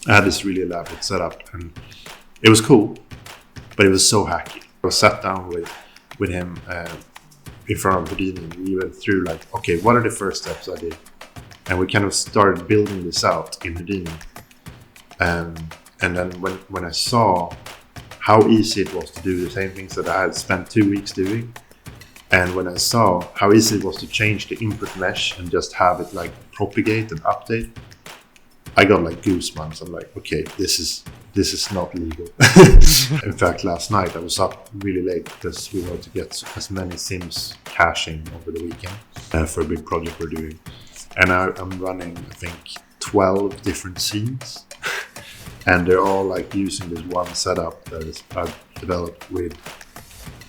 I had this really elaborate setup, and it was cool, but it was so hacky. I sat down with him in front of Houdini, and we went through like, okay, what are the first steps I did? And we kind of started building this out in Houdini. And then when I saw how easy it was to do the same things that I had spent 2 weeks doing, and when I saw how easy it was to change the input mesh and just have it like propagate and update, I got like goosebumps. I'm like, okay, this is not legal. In fact, last night I was up really late because we wanted to get as many sims caching over the weekend for a big project we're doing. And I'm running, I think, 12 different scenes. And they're all like using this one setup that I've developed with,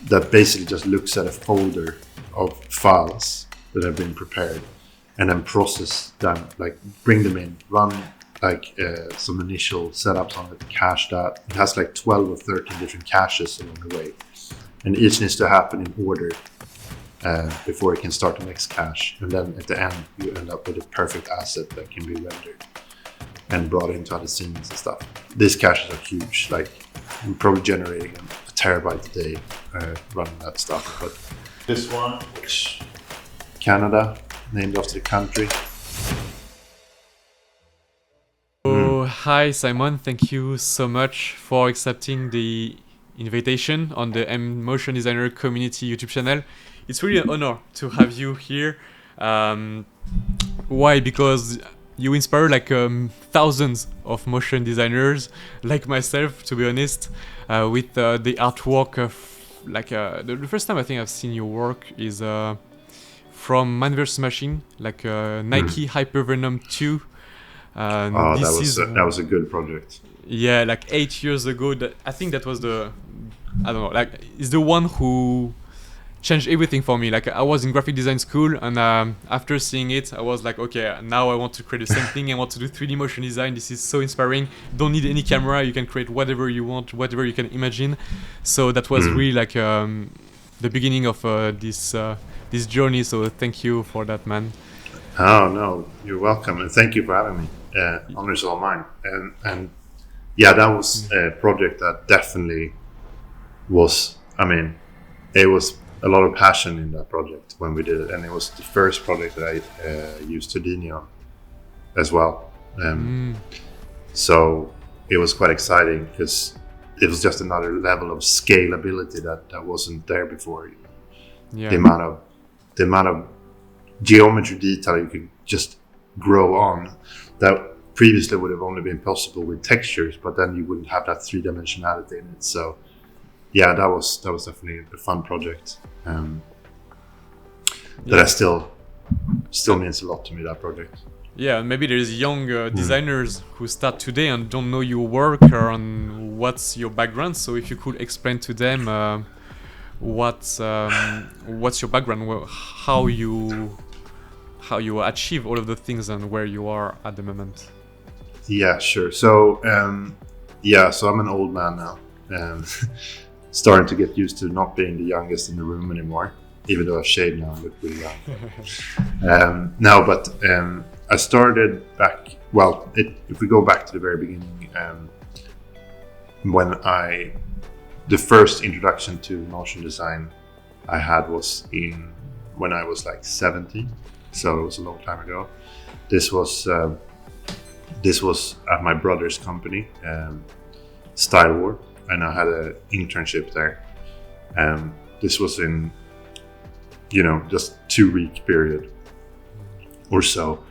that basically just looks at a folder of files that have been prepared and then process them, like bring them in, run like some initial setups on it, cache that. It has like 12 or 13 different caches along the way. And each needs to happen in order before it can start the next cache. And then at the end, you end up with a perfect asset that can be rendered and brought into other scenes and stuff. These caches are huge. Like, we're probably generating a terabyte a day running that stuff. But this one, which Canada, named after the country. Oh, hi Simon, thank you so much for accepting the invitation on the M Motion Designer Community YouTube channel. It's really an honor to have you here. Why? Because you inspire like thousands of motion designers, like myself, to be honest, with the artwork of like the first time I think I've seen your work is from Man vs Machine, like Nike Hypervenom 2. That was a good project. Yeah, like 8 years ago. I think that was I don't know, like it's the one who changed everything for me. Like I was in graphic design school, and after seeing it, I was like, okay, now I want to create the same thing. I want to do 3D motion design. This is so inspiring. Don't need any camera. You can create whatever you want, whatever you can imagine. So that was really like the beginning of this journey. So thank you for that, man. Oh no, you're welcome, and thank you for having me. Honor's all mine. And yeah, that was a project that definitely was. I mean, it was a lot of passion in that project when we did it, and it was the first project that I used Houdini on as well. So it was quite exciting because it was just another level of scalability that wasn't there before. Yeah. The amount of geometry detail you could just grow on that previously would have only been possible with textures, but then you wouldn't have that three-dimensionality in it. So yeah, that was definitely a fun project. That still means a lot to me, that project. Yeah, maybe there's young designers who start today and don't know your work or on what's your background. So if you could explain to them what's your background, how you achieve all of the things and where you are at the moment. Yeah, sure. So so I'm an old man now, starting to get used to not being the youngest in the room anymore, even though I've shaved now and look really young. I started back, if we go back to the very beginning, the first introduction to motion design I had was when I was like 17, so it was a long time ago. This was at my brother's company, Style War, and I had an internship there. This was in, just 2-week period or so,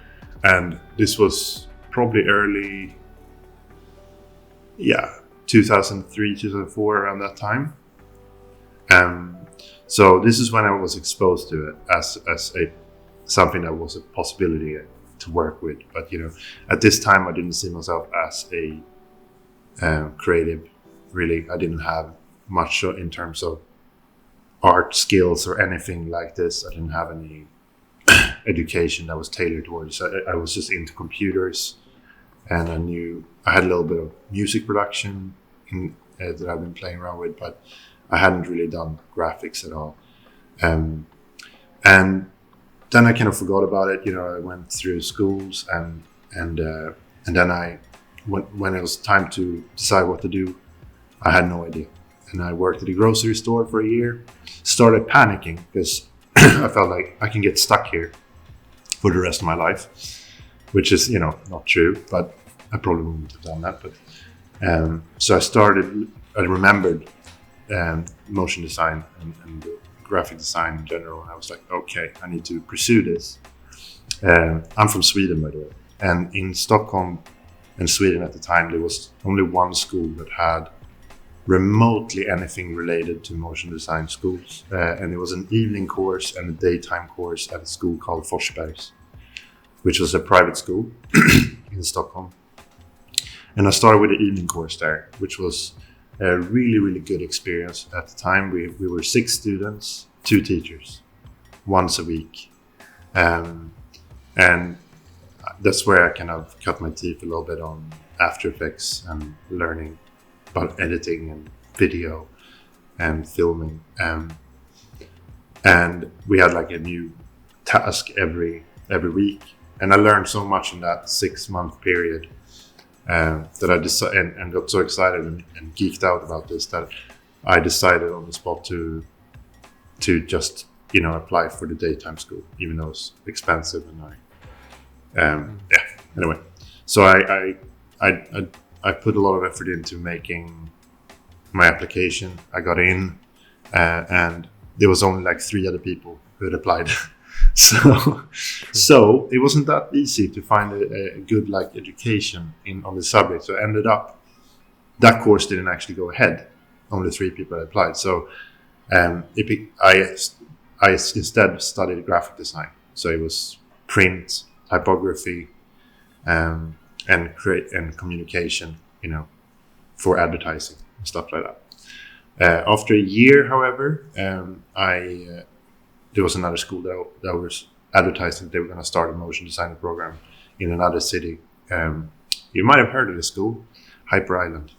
and this was probably early, 2003, 2004, around that time. So this is when I was exposed to it as something that was a possibility to work with. But at this time I didn't see myself as a creative. Really, I didn't have much in terms of art skills or anything like this. I didn't have any education that was tailored towards. I was just into computers, and I had a little bit of music production that I've been playing around with, but I hadn't really done graphics at all. And then I kind of forgot about it. I went through schools and then I when it was time to decide what to do, I had no idea. And I worked at a grocery store for a year. Started panicking because I felt like I can get stuck here for the rest of my life, which is, not true, but I probably wouldn't have done that. But so I remembered motion design and graphic design in general. And I was like, okay, I need to pursue this. I'm from Sweden, by the way. And in Stockholm and Sweden at the time, there was only one school that had remotely anything related to motion design schools. And it was an evening course and a daytime course at a school called Forsbergs, which was a private school in Stockholm. And I started with the evening course there, which was a really, really good experience at the time. We were 6 students, 2 teachers, once a week. And that's where I kind of cut my teeth a little bit on After Effects and learning about editing and video and filming. And we had like a new task every week. And I learned so much in that 6-month period that I decided and got so excited and geeked out about this that I decided on the spot to just apply for the daytime school, even though it's expensive. And anyway, so I put a lot of effort into making my application. I got in, and there was only like 3 other people who had applied. So it wasn't that easy to find a good education on the subject. So I ended up, that course didn't actually go ahead. Only 3 people had applied. So I instead studied graphic design. So it was print, typography, and communication, for advertising and stuff like that. After a year, however, there was another school that was advertising they were going to start a motion design program in another city. You might have heard of the school, Hyper Island.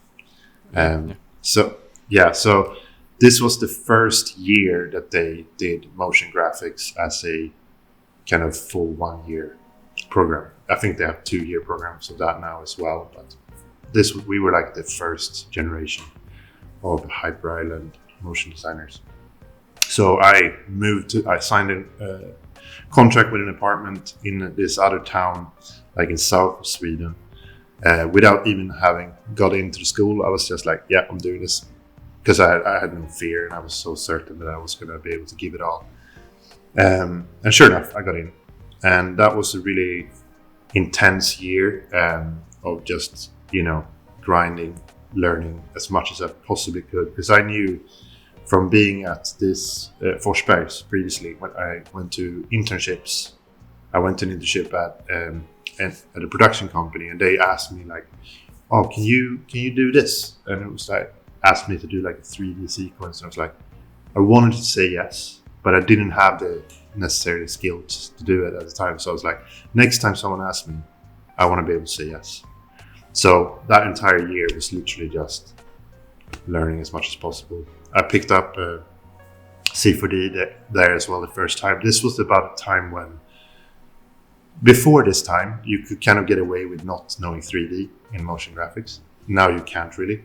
So this was the first year that they did motion graphics as a kind of full 1-year program. I think they have 2-year programs of that now as well, but we were like the first generation of Hyper Island motion designers. So I signed a contract with an apartment in this other town, like in south of Sweden, without even having got into the school. I was just like, yeah, I'm doing this. Because I had no fear, and I was so certain that I was going to be able to give it all. And sure enough, I got in. And that was a really intense year of just, grinding, learning as much as I possibly could. Because I knew from being at this Forsbergs previously, when I went to internships, I went to an internship at a production company, and they asked me like, "Oh, can you do this?" And it was like, asked me to do like a 3D sequence, and I was like, I wanted to say yes, but I didn't have the necessary skills to do it at the time. So I was like, next time someone asks me, I want to be able to say yes. So that entire year was literally just learning as much as possible. I picked up C4D there as well the first time. This was about a time when, before this time, you could kind of get away with not knowing 3D in motion graphics. Now you can't really.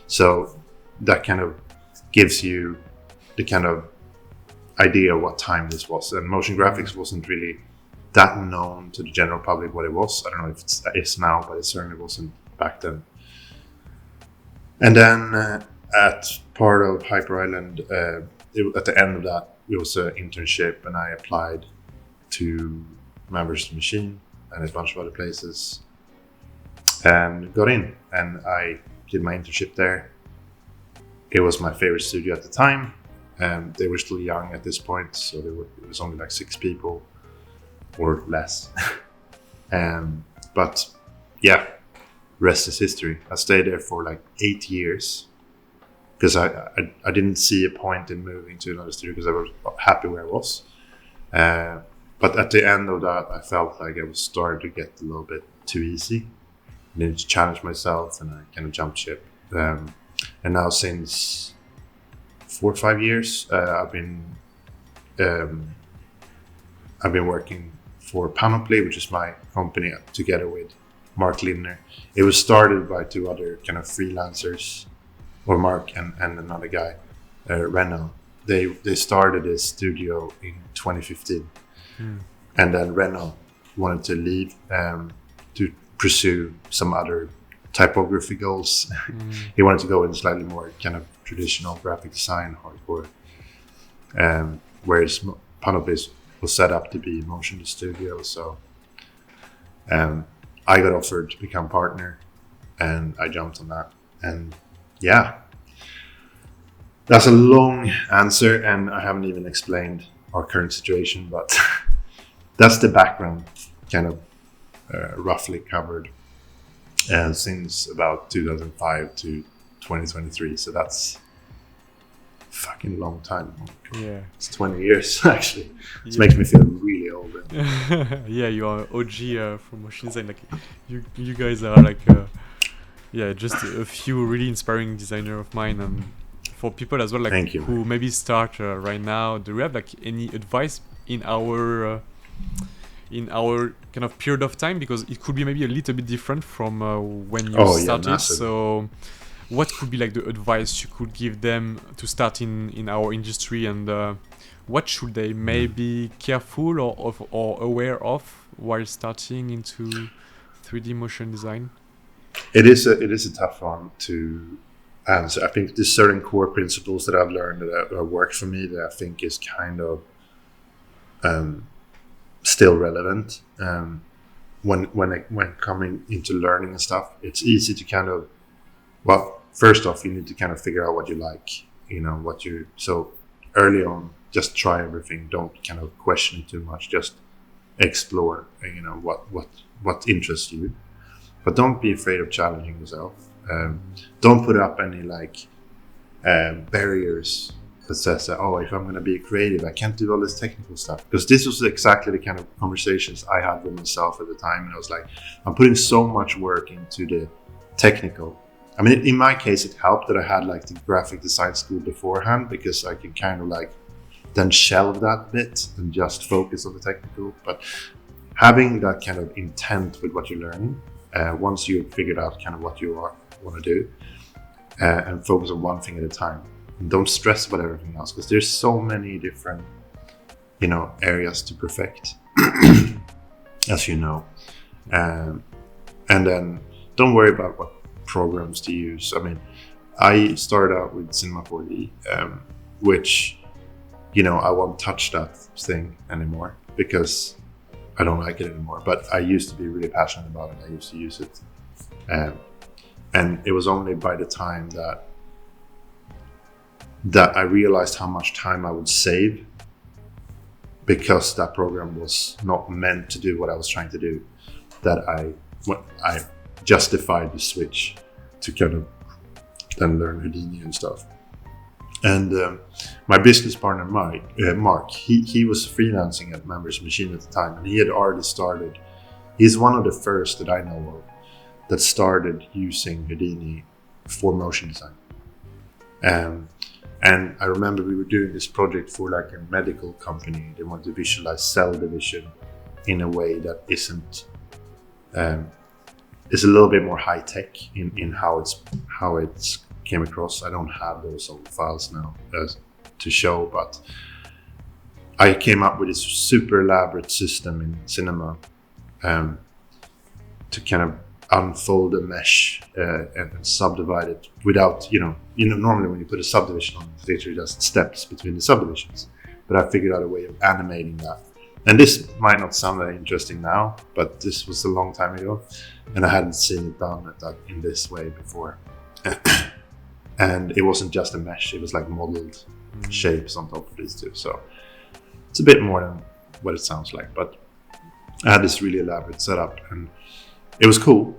So that kind of gives you the kind of idea of what time this was. And motion graphics wasn't really that known to the general public what it was. I don't know if it is now, but it certainly wasn't back then. And then at part of Hyper Island, at the end of that, it was an internship, and I applied to Members of the Machine and a bunch of other places and got in. And I did my internship there. It was my favorite studio at the time. They were still young at this point, so it was only like 6 people or less. But yeah, rest is history. I stayed there for like 8 years because I didn't see a point in moving to another studio because I was happy where I was. But at the end of that, I felt like I was starting to get a little bit too easy. I needed to challenge myself, and I kind of jumped ship. And now since 4 or 5 years, I've been working for Panoply, which is my company, together with Mark Lindner. It was started by two other kind of freelancers, or Mark and another guy, Renault. They started a studio in 2015, and then Renault wanted to leave to pursue some other typography goals. He wanted to go in slightly more kind of traditional graphic design, hardcore, whereas Panoply was set up to be a motion studio. So I got offered to become partner, and I jumped on that. And yeah, that's a long answer, and I haven't even explained our current situation, but that's the background, kind of roughly covered since about 2005 to 2023. So that's fucking long time. Yeah, it's 20 years actually. It makes me feel really old. Yeah, you are OG from Motion Design. Like you guys are like just a few really inspiring designer of mine, and for people as well, like who maybe start right now. Do you have like any advice in our kind of period of time, because it could be maybe a little bit different from when you started? Yeah, so what could be like the advice you could give them to start in our industry, and what should they maybe careful or aware of while starting into 3D motion design? It is a tough one to answer. I think there's certain core principles that I've learned that work for me that I think is kind of still relevant. When coming into learning and stuff, it's easy to kind of, well, first off, you need to kind of figure out what you like, so early on, just try everything. Don't kind of question it too much. Just explore, what interests you, but don't be afraid of challenging yourself. Don't put up any barriers that says that, if I'm going to be creative, I can't do all this technical stuff. Because this was exactly the kind of conversations I had with myself at the time. And I was like, I'm putting so much work into the technical. I mean, in my case, it helped that I had like the graphic design school beforehand, because I can kind of like then shelve that bit and just focus on the technical. But having that kind of intent with what you're learning, once you've figured out kind of what you want to do, and focus on one thing at a time. And don't stress about everything else, because there's so many different, areas to perfect, as you know. And then don't worry about what programs to use. I mean, I started out with Cinema 4D, which, I won't touch that thing anymore because I don't like it anymore. But I used to be really passionate about it. I used to use it. And it was only by the time that I realized how much time I would save, because that program was not meant to do what I was trying to do, that I justified the switch to kind of then learn Houdini and stuff. And my business partner, Mark, he was freelancing at Members Machine at the time, and he had already started. He's one of the first that I know of that started using Houdini for motion design. And I remember we were doing this project for like a medical company. They wanted to visualize cell division in a way that is a little bit more high tech in how it's came across. I don't have those old files now to show, but I came up with this super elaborate system in Cinema to kind of unfold a mesh and subdivide it without, normally when you put a subdivision on, it literally just steps between the subdivisions. But I figured out a way of animating that. And this might not sound very interesting now, but this was a long time ago, and I hadn't seen it done in this way before. And it wasn't just a mesh, it was like modeled shapes on top of these two. So it's a bit more than what it sounds like, but I had this really elaborate setup, and it was cool,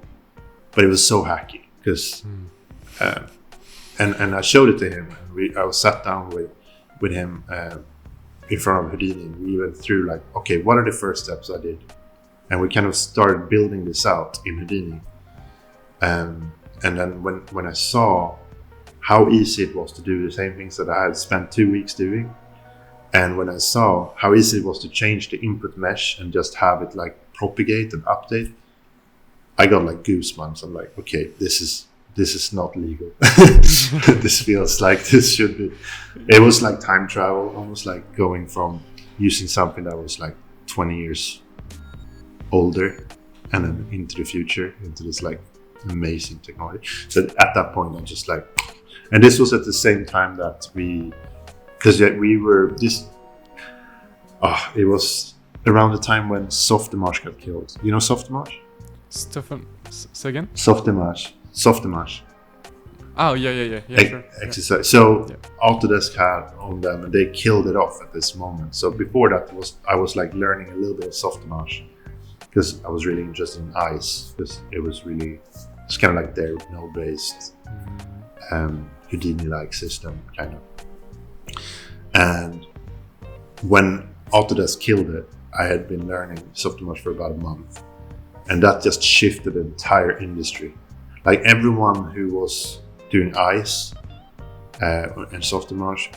but it was so hacky because, and I showed it to him, and I was sat down with him in front of Houdini, and we went through like, okay, what are the first steps I did? And we kind of started building this out in Houdini. And then when I saw how easy it was to do the same things that I had spent 2 weeks doing, and when I saw how easy it was to change the input mesh and just have it like propagate and update, I got like goosebumps. I'm like, okay, this is not legal. This feels like this should be. It was like time travel, almost like going from using something that was like 20 years older and then into the future, into this like amazing technology. So at that point, I'm just like, and this was at the same time that it was around the time when Softemarsh got killed. You know Softemarsh? Say again? Softemarsh. Oh, yeah, sure. Exercise. So Autodesk had on them, and they killed it off at this moment. So before that, I was like learning a little bit of Softemarsh because I was really interested in ice, because it's kind of like their node-based Houdini-like system, kind of. And when Autodesk killed it, I had been learning Softemarsh for about a month, and that just shifted the entire industry. Like everyone who was doing ice and Softemarsh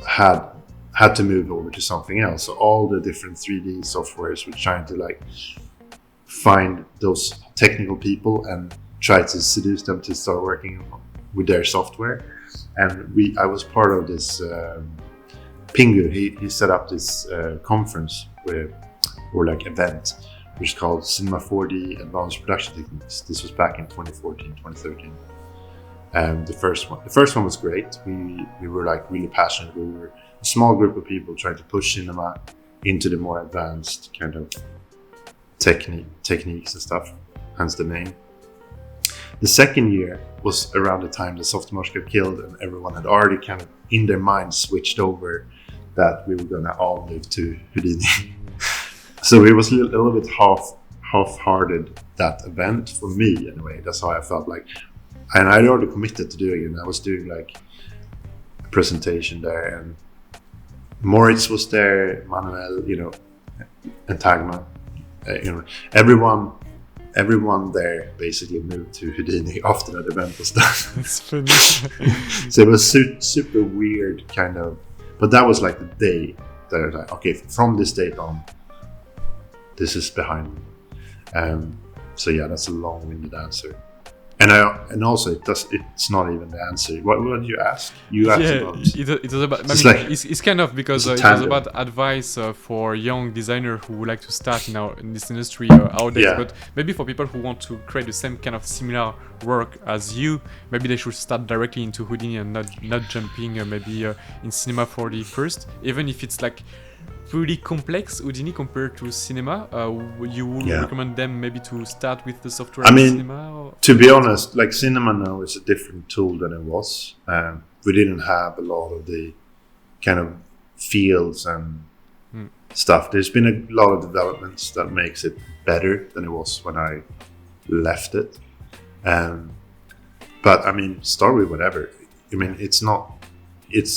had to move over to something else. So all the different 3D softwares were trying to like find those technical people and try to seduce them to start working with their software. And I was part of this. Pingu, he set up this conference or like event, which is called Cinema 4D Advanced Production Techniques. This was back in 2014, 2013. The first one was great. We were like really passionate. We were a small group of people trying to push cinema into the more advanced kind of techniques and stuff, hence the name. The second year was around the time that Softemarsh got killed, and everyone had already kind of in their mind switched over that we were gonna all move to Houdini. So it was a little bit half-hearted, that event for me anyway. That's how I felt like, and I'd already committed to doing it. I was doing like a presentation there, and Moritz was there, Manuel, and Tagma, everyone there basically moved to Houdini after that event was done. That's funny. So it was super weird, kind of. But that was like the day that I was like, okay, from this date on, this is behind me. So yeah, that's a long-winded answer. And also it's not even the answer. What did you ask? You asked about. It was about. It's kind of because it was about advice for young designer who would like to start in this industry nowadays. Yeah. But maybe for people who want to create the same kind of similar work as you, maybe they should start directly into Houdini and not jumping maybe in Cinema 4D first, even if it's like pretty complex Houdini compared to cinema. You would recommend them maybe to start with the software cinema? Or? To be honest, like cinema now is a different tool than it was. We didn't have a lot of the kind of fields and stuff. There's been a lot of developments that makes it better than it was when I left it. But I mean, start with whatever. I mean, it's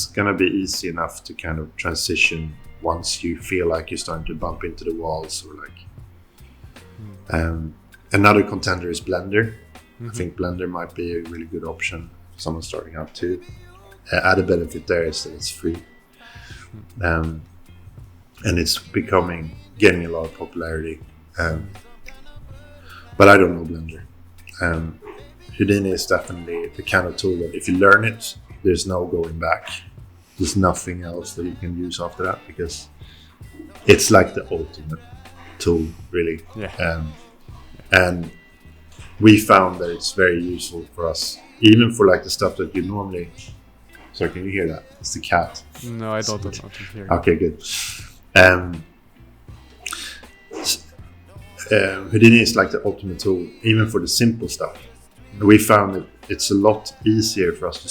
gonna be easy enough to kind of transition once you feel like you're starting to bump into the walls, or like another contender is Blender. I think Blender might be a really good option for someone starting out too. Added benefit there is that it's free, and it's getting a lot of popularity. But I don't know Blender. Houdini is definitely the kind of tool that if you learn it, there's no going back. There's nothing else that you can use after that, because it's like the ultimate tool, really. Yeah. And we found that it's very useful for us, even for like the stuff that you normally. Sorry, can you hear that? It's the cat. No, I don't hear. Okay, good. Houdini is like the ultimate tool, even for the simple stuff. We found that it's a lot easier for us to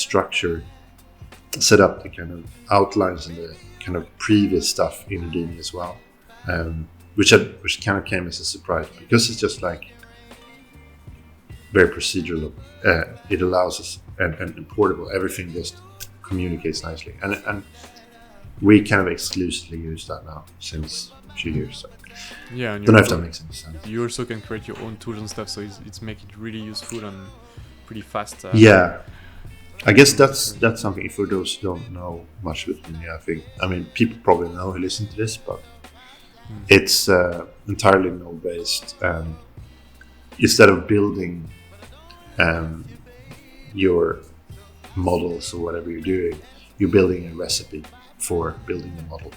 set up the kind of outlines and the kind of previous stuff in Houdini as well, which kind of came as a surprise, because it's just like very procedural. It allows us and portable. Everything just communicates nicely, and we kind of exclusively use that now since a few years. So. Yeah, and don't know if that makes any sense. You also can create your own tools and stuff, so it's make it really useful and pretty fast. Yeah. I guess that's something for those who don't know much with me. I mean, people probably know who listen to this, but it's entirely node-based, and instead of building your models or whatever you're doing, you're building a recipe for building the model.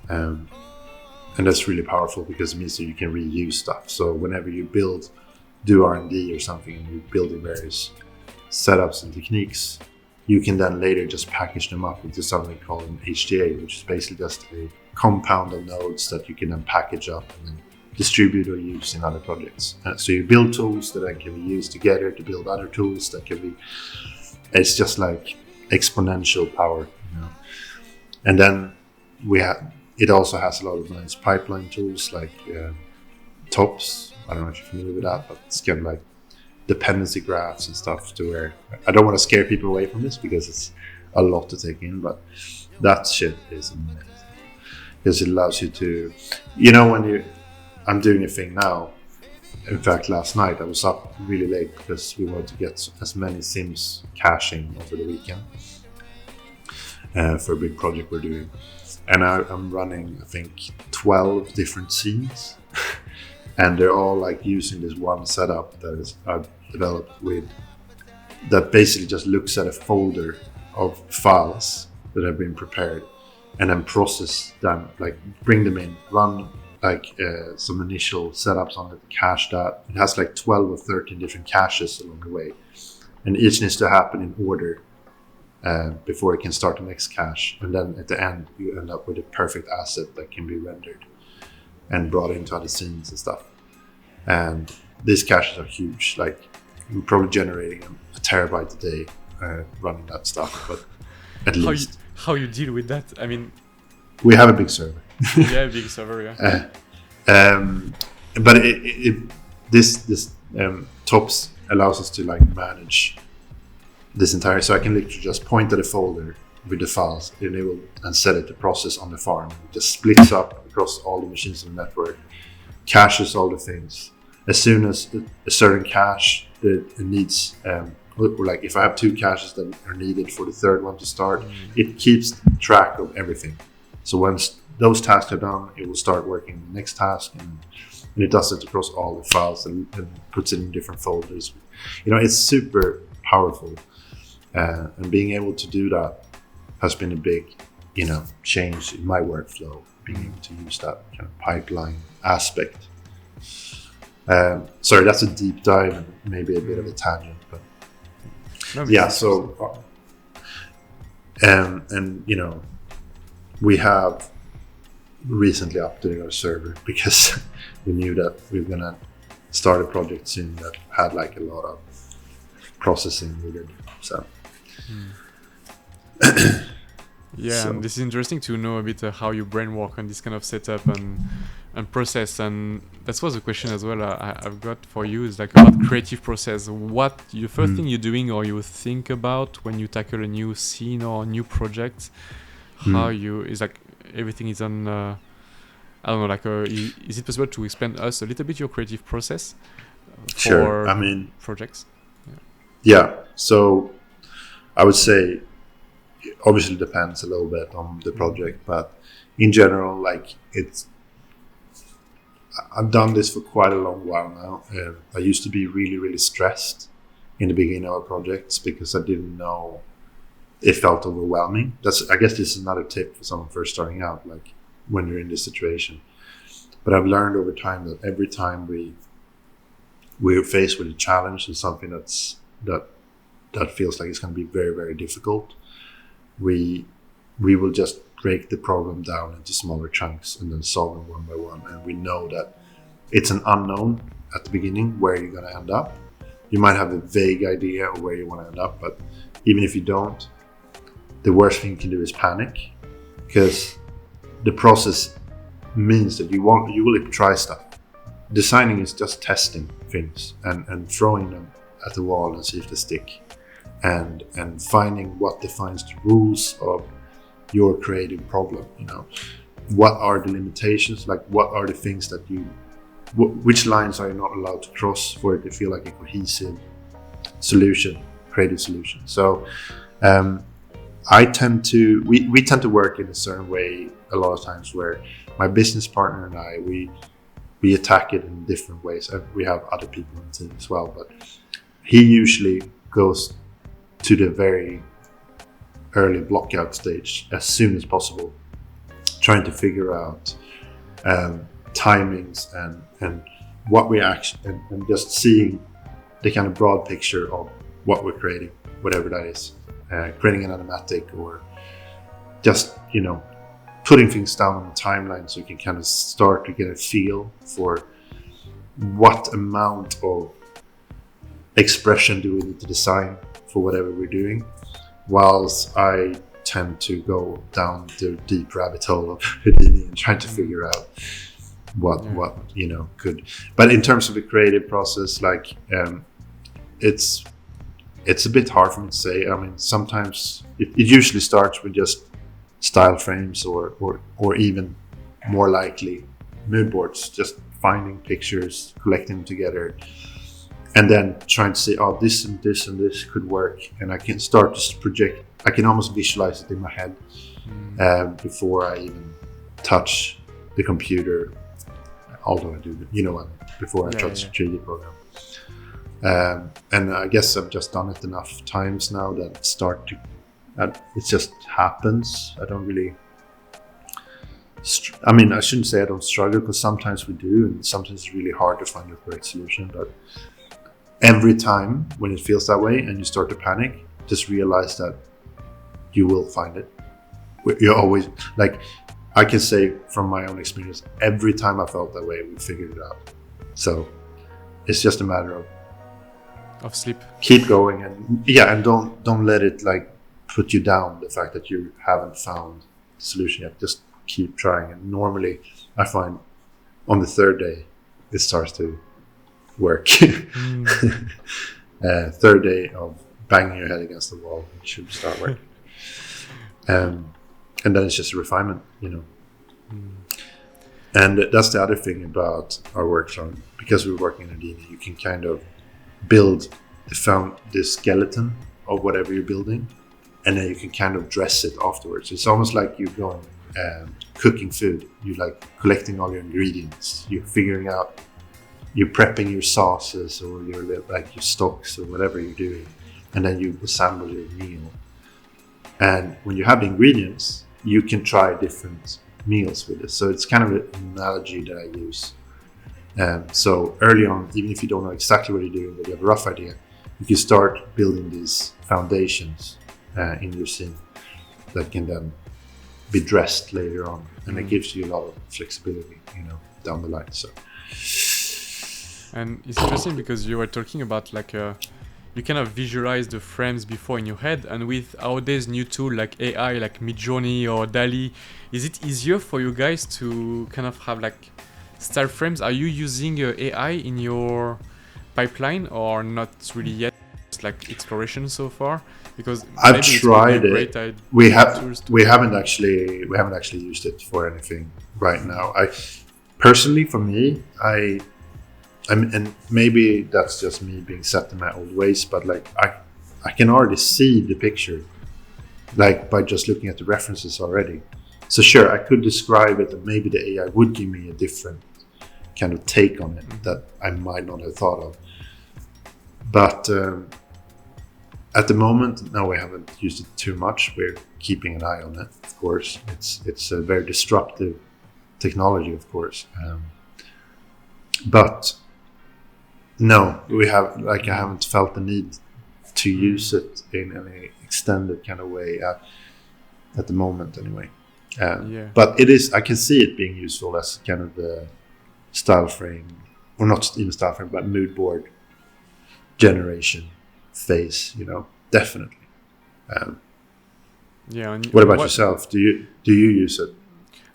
And that's really powerful because it means that you can reuse stuff. So whenever you do R&D or something, and you're building various setups and techniques, you can then later just package them up into something called an HTA, which is basically just a compound of nodes that you can then package up and then distribute or use in other projects. So you build tools that then can be used together to build other tools that can be, it's just like exponential power, you know. And then it also has a lot of nice pipeline tools like TOPS. I don't know if you're familiar with that, but it's kind of like dependency graphs and stuff, to where I don't want to scare people away from this because it's a lot to take in, but that shit is amazing because it allows you to, you know, I'm doing a thing now. In fact, last night I was up really late because we wanted to get as many sims caching over the weekend for a big project we're doing. And I'm running, I think, 12 different scenes. And they're all like using this one setup that I've developed with, that basically just looks at a folder of files that have been prepared and then process them, like bring them in, run like some initial setups on it, cache that. It has like 12 or 13 different caches along the way. And each needs to happen in order before it can start the next cache. And then at the end, you end up with a perfect asset that can be rendered and brought into other scenes and stuff. And these caches are huge. Like, we're probably generating a terabyte a day running that stuff, but at least. How you deal with that? I mean, we have a big server. Yeah, big server, yeah. But this TOPS allows us to like manage this entire. So I can literally just point at a folder with the files, enable and set it to process on the farm. It just splits up across all the machines in the network, caches all the things. As soon as a certain cache that it needs, or like if I have 2 caches that are needed for the third one to start, it keeps track of everything. So once those tasks are done, it will start working on the next task, and it does it across all the files and puts it in different folders. You know, it's super powerful, and being able to do that has been a big, you know, change in my workflow. Being able to use that kind of pipeline aspect. Sorry, that's a deep dive and maybe a bit of a tangent, but yeah. So, and you know, we have recently updated our server because we knew that we were gonna start a project soon that had like a lot of processing needed. So yeah, so. And this is interesting to know a bit how your brain work on this kind of setup and process. And that was a question as well I've got for you, is like about creative process. What your first thing you're doing or you think about when you tackle a new scene or a new project? How you is like everything is on I don't know, like is it possible to explain us a little bit your creative process for sure. I mean, projects? Yeah, so I would say it obviously depends a little bit on the project, but in general, like I've done this for quite a long while now. I used to be really, really stressed in the beginning of our projects because I didn't know. It felt overwhelming. I guess this is another tip for someone first starting out, like when you're in this situation. But I've learned over time that every time we're faced with a challenge and something that feels like it's going to be very, very difficult, we will just break the problem down into smaller chunks and then solve them one by one. And we know that it's an unknown at the beginning where you're going to end up. You might have a vague idea of where you want to end up, but even if you don't, the worst thing you can do is panic, because the process means that you will try stuff. Designing is just testing things and throwing them at the wall and see if they stick, and finding what defines the rules of your creative problem. You know, what are the limitations? Like, what are the things that which lines are you not allowed to cross for it to feel like a cohesive solution, creative solution? So we tend to work in a certain way a lot of times, where my business partner and I, we attack it in different ways. We have other people in the team as well, but he usually goes to the very early blockout stage as soon as possible, trying to figure out timings and what we actually, and just seeing the kind of broad picture of what we're creating, whatever that is, creating an animatic or just, putting things down on the timeline so you can kind of start to get a feel for what amount of expression do we need to design for whatever we're doing, whilst I tend to go down the deep rabbit hole of Houdini and trying to figure out what could. But in terms of the creative process, like it's a bit hard for me to say. I mean, sometimes it usually starts with just style frames or even more likely mood boards, just finding pictures, collecting them together, and then trying to say, oh, this and this and this could work, and I can start to project. I can almost visualize it in my head before I even touch the computer, although I do, before I touch the 3D program. And I guess I've just done it enough times now that it just happens. I don't really, I shouldn't say I don't struggle, because sometimes we do, and sometimes it's really hard to find the correct solution. But every time when it feels that way and you start to panic, just realize that you will find it. You're always, like, I can say from my own experience, every time I felt that way, we figured it out. So it's just a matter of sleep. Keep going, and don't let it like put you down, the fact that you haven't found the solution yet. Just keep trying, and normally I find on the third day it starts to work. Third day of banging your head against the wall, it should start working. And then it's just a refinement, And that's the other thing about our workshop, because we're working in Houdini, you can kind of build the skeleton of whatever you're building, and then you can kind of dress it afterwards. It's almost like you're going cooking food. You're like collecting all your ingredients. You're figuring out, you're prepping your sauces or your stocks or whatever you're doing, and then you assemble your meal. And when you have the ingredients, you can try different meals with it. So it's kind of an analogy that I use. So early on, even if you don't know exactly what you're doing, but you have a rough idea, you can start building these foundations in your scene that can then be dressed later on, and it gives you a lot of flexibility, down the line. So, and it's interesting because you were talking about you kind of visualize the frames before in your head, and with nowadays new tool like AI, like Midjourney or DALL-E, is it easier for you guys to kind of have like style frames? Are you using AI in your pipeline or not really yet? It's like exploration so far, because I've tried it. We haven't actually used it for anything right now. I personally, for me, and maybe that's just me being set in my old ways, but like I can already see the picture, like by just looking at the references already. So sure, I could describe it, and maybe the AI would give me a different kind of take on it that I might not have thought of. But at the moment, no, we haven't used it too much. We're keeping an eye on it, of course. It's a very disruptive technology, of course. But no, I haven't felt the need to use it in any extended kind of way at the moment, anyway. But it is. I can see it being useful as kind of the style frame, or not even style frame, but mood board generation phase. Definitely. What about yourself? Do you use it?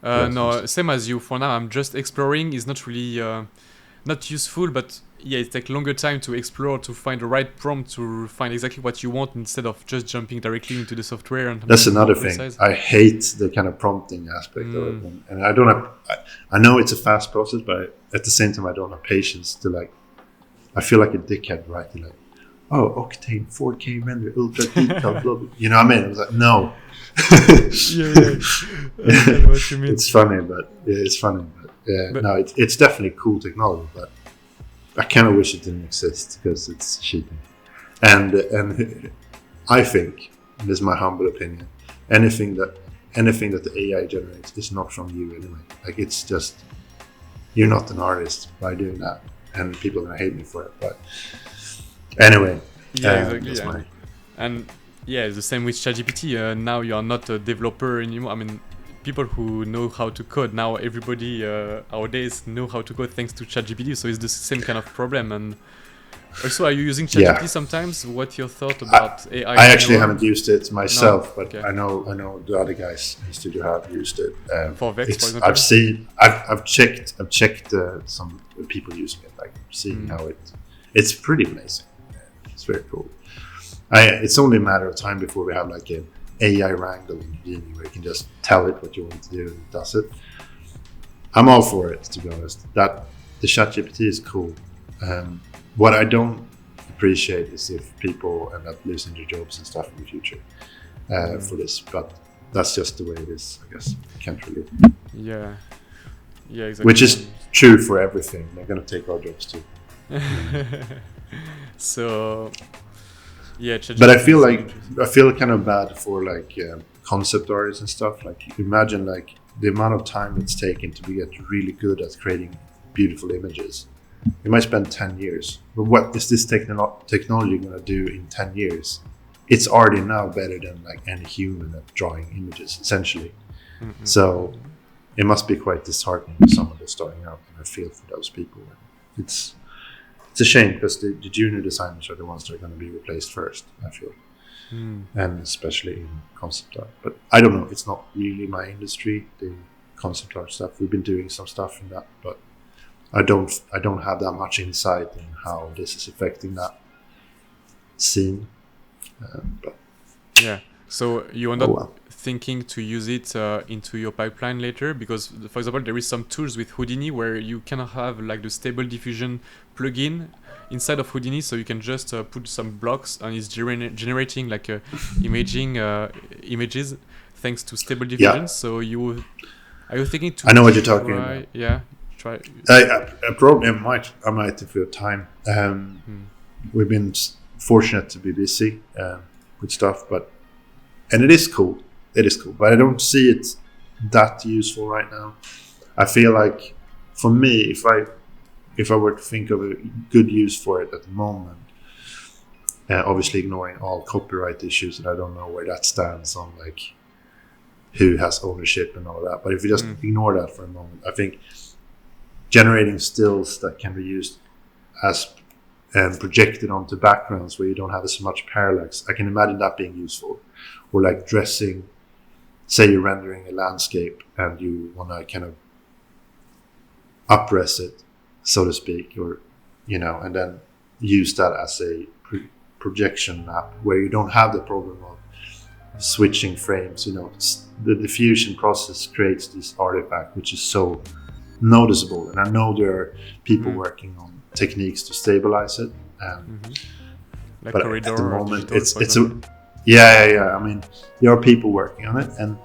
No, same as you. For now, I'm just exploring. It's not really not useful, but it takes longer time to explore, to find the right prompt, to find exactly what you want, instead of just jumping directly into the software. And that's another thing. I hate the kind of prompting aspect of it, and I don't have. I know it's a fast process, but at the same time, I don't have patience to I feel like a dickhead writing oh, Octane 4K render, ultra detail, blah, blah. You know what I mean? I was like, no. Yeah. I know what you mean. It's funny, but no, it's definitely cool technology, but I kind of wish it didn't exist because it's cheating. And I think, and this is my humble opinion, anything that the AI generates is not from you anyway. Like, it's just, you're not an artist by doing that, and people are gonna hate me for it. But anyway, exactly. And yeah, it's the same with ChatGPT. Now you are not a developer anymore. I mean, people who know how to code now, everybody nowadays know how to code thanks to ChatGPT. So it's the same kind of problem. And also, are you using ChatGPT sometimes? What's your thought about AI? I actually haven't used it myself, but okay. I know the other guys in the studio have used it. For Vex, for example. I've checked some people using it, like seeing how it's pretty amazing. It's very cool. It's only a matter of time before we have like an AI wrangle in Houdini where you can just tell it what you want to do and it does it. I'm all for it, to be honest. That the ChatGPT is cool. What I don't appreciate is if people end up losing their jobs and stuff in the future for this. But that's just the way it is, I guess. Can't really. Yeah, exactly. Which is true for everything. They're gonna take our jobs too. So. Yeah, but I feel kind of bad for like concept artists and stuff. Like, you imagine like the amount of time it's taken to get really good at creating beautiful images. You might spend 10 years, but what is this technology going to do in 10 years? It's already now better than like any human at drawing images, essentially. Mm-hmm. So it must be quite disheartening for someone that's starting out, and I feel for those people. It's a shame because the junior designers are the ones that are going to be replaced first, I feel. And especially in concept art. But I don't know, it's not really my industry, the concept art stuff. We've been doing some stuff in that, but I don't have that much insight in how this is affecting that scene. But yeah, so you end up thinking to use it into your pipeline later, because for example there is some tools with Houdini where you can have like the stable diffusion plugin inside of Houdini, so you can just put some blocks and it's generating like images thanks to stable diffusion. So are you thinking to I know what you're talking about. Try probably I might if we have time. We've been fortunate to be busy with stuff, and it is cool, but I don't see it that useful right now. I feel like for me, if I were to think of a good use for it at the moment, obviously ignoring all copyright issues, and I don't know where that stands on like who has ownership and all of that, but if you just ignore that for a moment, I think generating stills that can be used as projected onto backgrounds where you don't have as much parallax, I can imagine that being useful. Or like dressing, say you're rendering a landscape and you want to kind of up-res it, so to speak, or and then use that as a projection map where you don't have the problem of switching frames. The diffusion process creates this artifact which is so noticeable, and I know there are people working on techniques to stabilize it. Like but corridor at the moment, digital, it's a I mean, there are people working on it,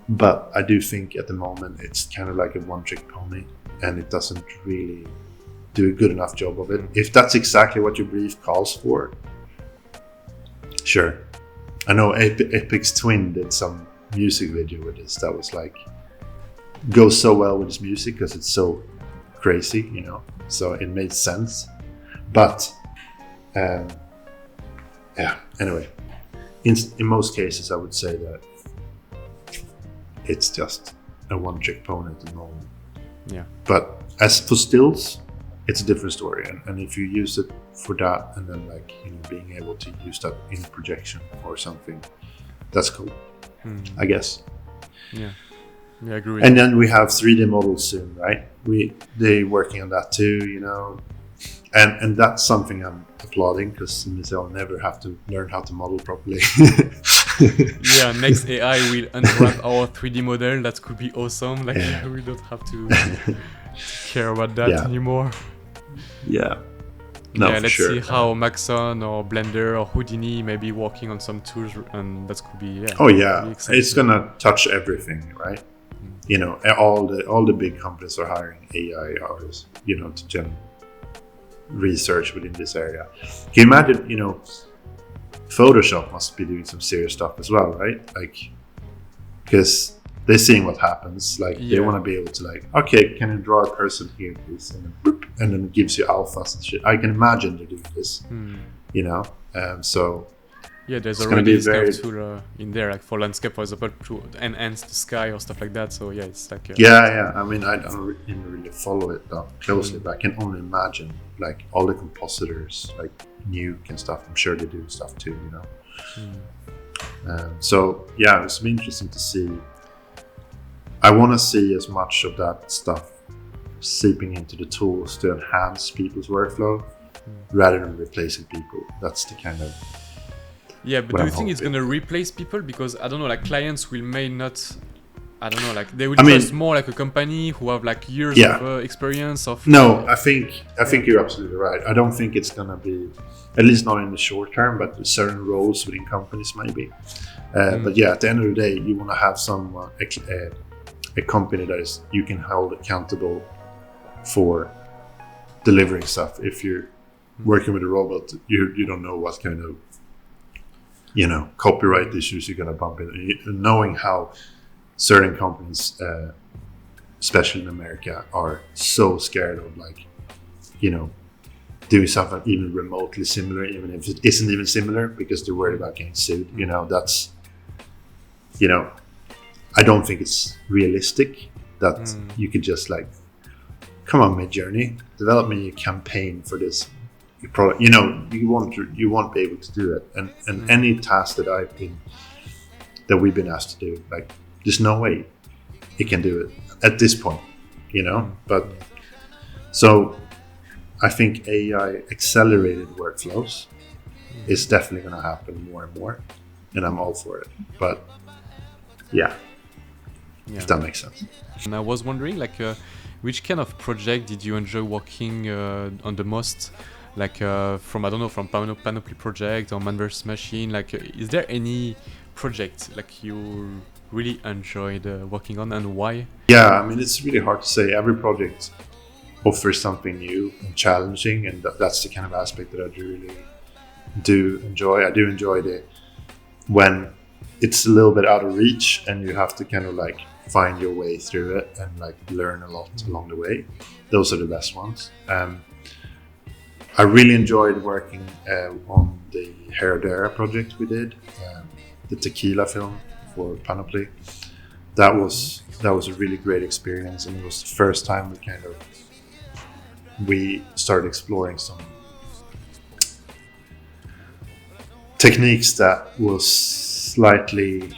but I do think at the moment it's kind of like a one-trick pony, and it doesn't really do a good enough job of it. If that's exactly what your brief calls for, sure. I know Epic's Twin did some music video with this that was like goes so well with his music because it's so crazy, so it made sense. But anyway, in most cases I would say that it's just a one-trick pony at the moment. Yeah. But as for stills, it's a different story, and if you use it for that, and then like being able to use that in projection or something, that's cool. I guess. Yeah, I agree. And then we have 3D models soon, right? They're working on that too, and that's something I'm applauding, because I'll never have to learn how to model properly. Yeah, next AI will unwrap our 3D model. That could be awesome. Like we don't have to care about that anymore. Yeah. No, yeah, for let's sure. see how Maxon or Blender or Houdini may be working on some tools, and that could be Oh yeah, really exciting. it's gonna touch everything, right? You know, all the big companies are hiring AI artists, you know, to research within this area. Can you imagine? You know, Photoshop must be doing some serious stuff as well, right? Like, because they're seeing what happens. Like, they Yeah. want to be able to, like, okay, can you draw a person here, please? And then, boop, and then it gives you alphas and shit. I can imagine they're doing this, you know. So Yeah, there's It's gonna already be this kind very- of tool in there, like for landscape, for example, to enhance the sky or stuff like that. So yeah, it's like yeah. I mean, I don't really follow it that closely, but I can only imagine, like, all the compositors, like Nuke and stuff. I'm sure they do stuff too, you know. So yeah, it's been interesting to see. I want to see as much of that stuff seeping into the tools to enhance people's workflow rather than replacing people. That's the kind of Yeah, but what do you I'm think it's hoping. gonna replace people? Because I don't know, like clients may not. I don't know, like they will I mean- trust more like a company who have like years Yeah. of experience of. No, I think you're absolutely right. I don't think it's gonna be, at least not in the short term, but certain roles within companies maybe. But yeah, at the end of the day, you want to have someone, a company that is you can hold accountable for delivering stuff. If you're working with a robot, you don't know what kind of, you know, copyright issues you're gonna bump in. Knowing how certain companies, especially in America, are so scared of, like, you know, doing something even remotely similar, even if it isn't even similar, because they're worried about getting sued. You know, that's, you know, I don't think it's realistic that you could just, like, come on, Midjourney, develop me a campaign for this product. You know, you won't be able to do it. And any task that we've been asked to do, like, there's no way it can do it at this point, you know. But so I think AI accelerated workflows is definitely going to happen more and more, and I'm all for it. But yeah, if that makes sense. And I was wondering, like, which kind of project did you enjoy working on the most? Like from Panoply project or Man vs Machine. Like, is there any project like you really enjoyed working on, and why? Yeah, I mean, it's really hard to say. Every project offers something new and challenging, and that's the kind of aspect that I do enjoy. I do enjoy when it's a little bit out of reach and you have to kind of, like, find your way through it and, like, learn a lot along the way. Those are the best ones. I really enjoyed working on the Heredera project we did, the tequila film for Panoply. That was a really great experience, and it was the first time we started exploring some techniques that was slightly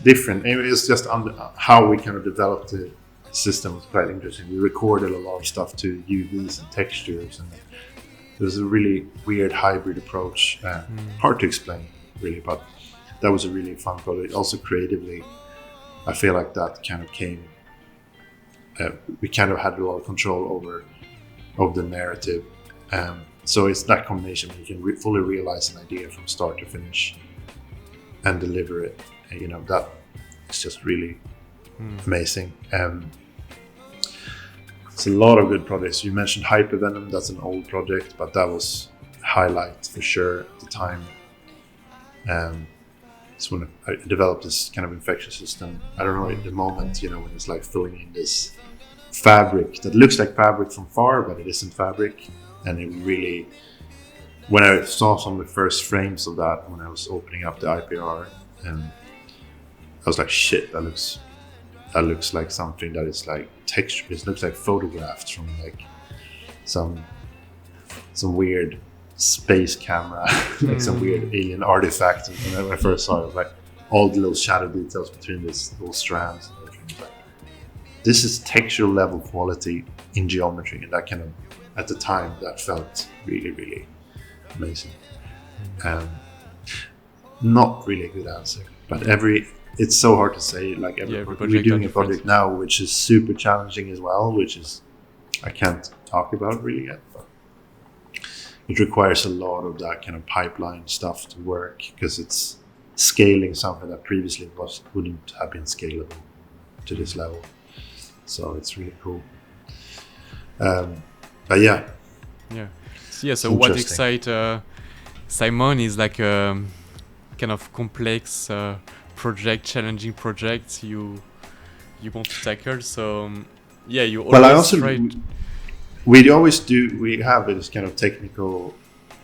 different. It was just how we kind of developed the system was quite interesting. We recorded a lot of stuff to UVs and textures, and it was a really weird hybrid approach. Hard to explain, really, but that was a really fun project. Also creatively, I feel like that kind of came. We kind of had a lot of control over the narrative. So it's that combination where you can fully realize an idea from start to finish and deliver it. And, you know, that is just really amazing. It's a lot of good projects. You mentioned Hypervenom. That's an old project, but that was a highlight for sure at the time. It's when I developed this kind of infection system. I don't know at the moment, you know, when it's like filling in this fabric that looks like fabric from far, but it isn't fabric. And it really, when I saw some of the first frames of that, when I was opening up the IPR, I was like, shit, that looks like something that is like texture. It looks like photographed from, like, some weird space camera, like some weird alien artifact. And when I first saw it, I was like, all the little shadow details between these little strands and everything. Like, this is texture level quality in geometry, and that kind of, at the time, that felt really, really amazing. Not really a good answer, but it's so hard to say. Like, we're doing a project now which is super challenging as well, which is I can't talk about really yet, but it requires a lot of that kind of pipeline stuff to work, because it's scaling something that previously wouldn't have been scalable to this level. So it's really cool. But yeah. So what excites Simon is like a kind of complex project, challenging project you want to tackle. So you always we have this kind of technical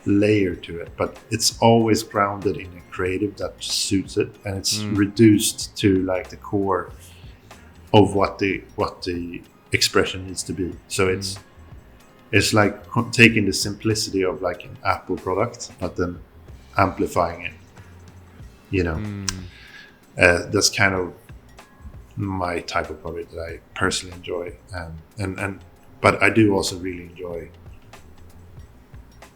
layer to it, but it's always grounded in a creative that suits it, and it's reduced to like the core of what the expression needs to be. So it's like taking the simplicity of like an Apple product, but then amplifying it. That's kind of my type of product that I personally enjoy, but I do also really enjoy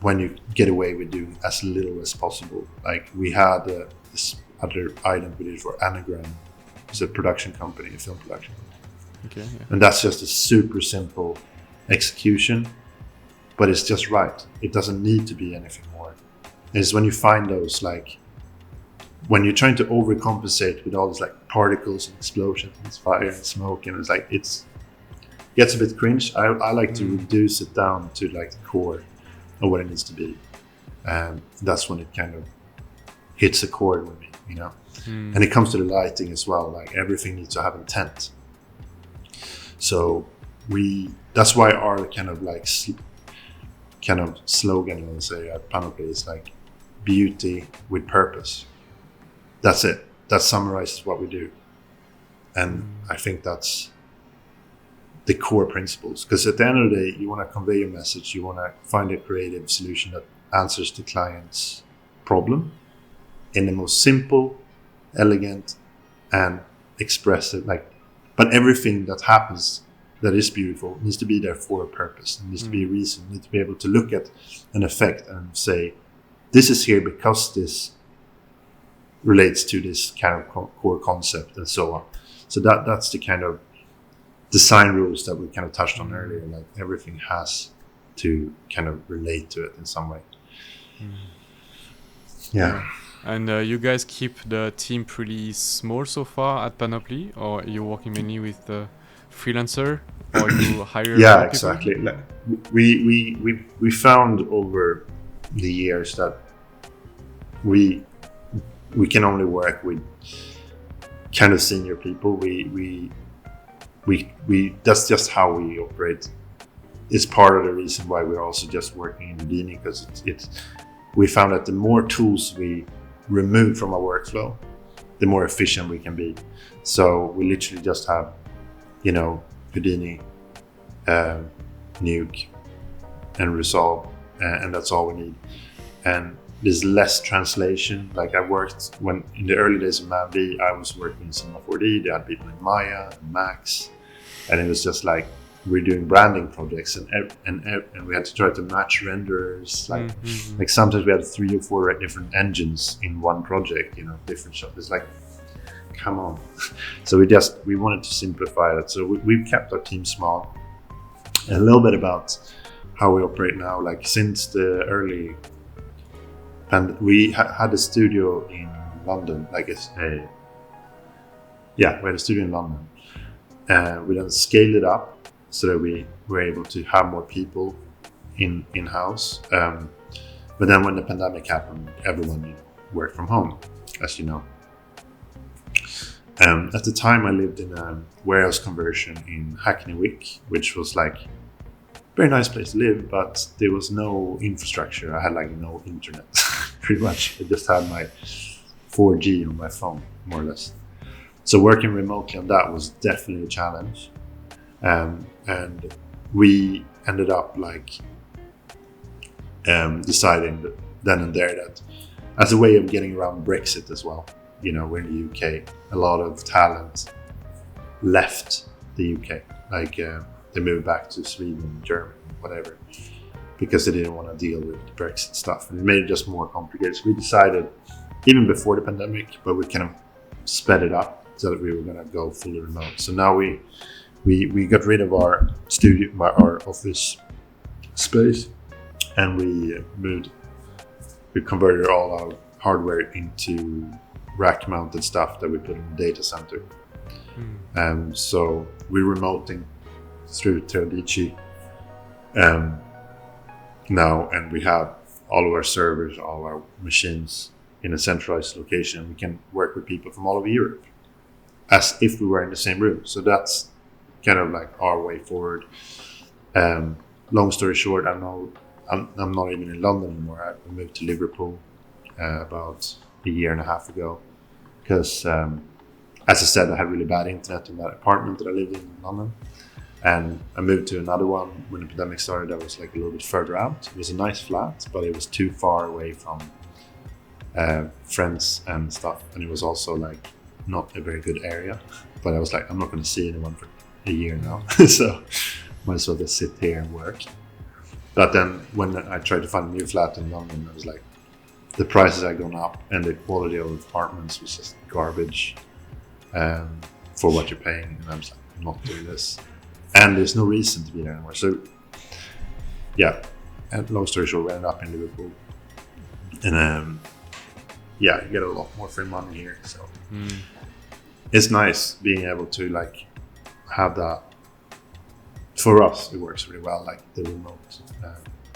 when you get away with doing as little as possible. Like we had this other item we did for Anagram. It's a production company, a film production company. And that's just a super simple execution, but it's just right. It doesn't need to be anything more. It's when you find those, like when you're trying to overcompensate with all these like particles and explosions and fire and smoke, and it's like it gets a bit cringe. I like to reduce it down to like the core of what it needs to be, and that's when it kind of hits a chord with me, And it comes to the lighting as well. Like everything needs to have intent. So that's why our kind of slogan, I would say, at Panoply is like beauty with purpose. That's it. That summarizes what we do. And I think that's the core principles. Because at the end of the day, you want to convey a message. You want to find a creative solution that answers the client's problem in the most simple, elegant, and expressive. But everything that happens that is beautiful needs to be there for a purpose. It needs to be a reason. You need to be able to look at an effect and say, this is here because this relates to this kind of core concept, and so on. So that's the kind of design rules that we kind of touched on earlier. Like everything has to kind of relate to it in some way. Yeah. And you guys keep the team pretty small so far at Panoply, or you're working mainly with the freelancer, or you hire? Yeah, exactly. Like, we found over the years that we can only work with kind of senior people. We that's just how we operate. It's part of the reason why we're also just working in Houdini, because we found that the more tools we remove from our workflow, the more efficient we can be. So we literally just have, Houdini, Nuke, and Resolve, and that's all we need. And there's less translation. Like I worked when in the early days of MAV, I was working in Cinema 4D. They had people in Maya and Max, and it was just like we're doing branding projects, and we had to try to match renderers. Like sometimes we had 3 or 4 different engines in one project. Different shots. It's like, come on. So we wanted to simplify that. So we've kept our team small. And a little bit about how we operate now. Like since the early. And we had a studio in London, we had a studio in London. We then scaled it up so that we were able to have more people in-house. But then when the pandemic happened, everyone worked from home, as you know. At the time, I lived in a warehouse conversion in Hackney Wick, which was like very nice place to live, but there was no infrastructure. I had no internet, pretty much. I just had my 4G on my phone, more or less. So working remotely on that was definitely a challenge. And we ended up deciding that then and there that as a way of getting around Brexit as well, we're in the UK, a lot of talent left the UK. They moved back to Sweden, Germany, whatever, because they didn't want to deal with the Brexit stuff. And it made it just more complicated. So we decided, even before the pandemic, but we kind of sped it up so that we were going to go fully remote. So now we we got rid of our studio, our office space, and we converted all our hardware into rack-mounted stuff that we put in the data center. So we're remoting through Teodici now, and we have all of our servers, all our machines in a centralized location. We can work with people from all over Europe as if we were in the same room. So that's kind of like our way forward. Long story short, I'm not even in London anymore. I moved to Liverpool about a year and a half ago because, as I said, I had really bad internet in that apartment that I lived in London. And I moved to another one when the pandemic started that was like a little bit further out. It was a nice flat, but it was too far away from friends and stuff. And it was also like not a very good area. But I was like, I'm not going to see anyone for a year now. So might as well just sit here and work. But then when I tried to find a new flat in London, I was like, the prices had gone up and the quality of the apartments was just garbage for what you're paying. And I was like, I'm not doing this. And there's no reason to be there anymore. So, yeah. And long story short, we ended up in Liverpool. And yeah, you get a lot more free money here. So it's nice being able to like have that. For us, it works really well, like the remote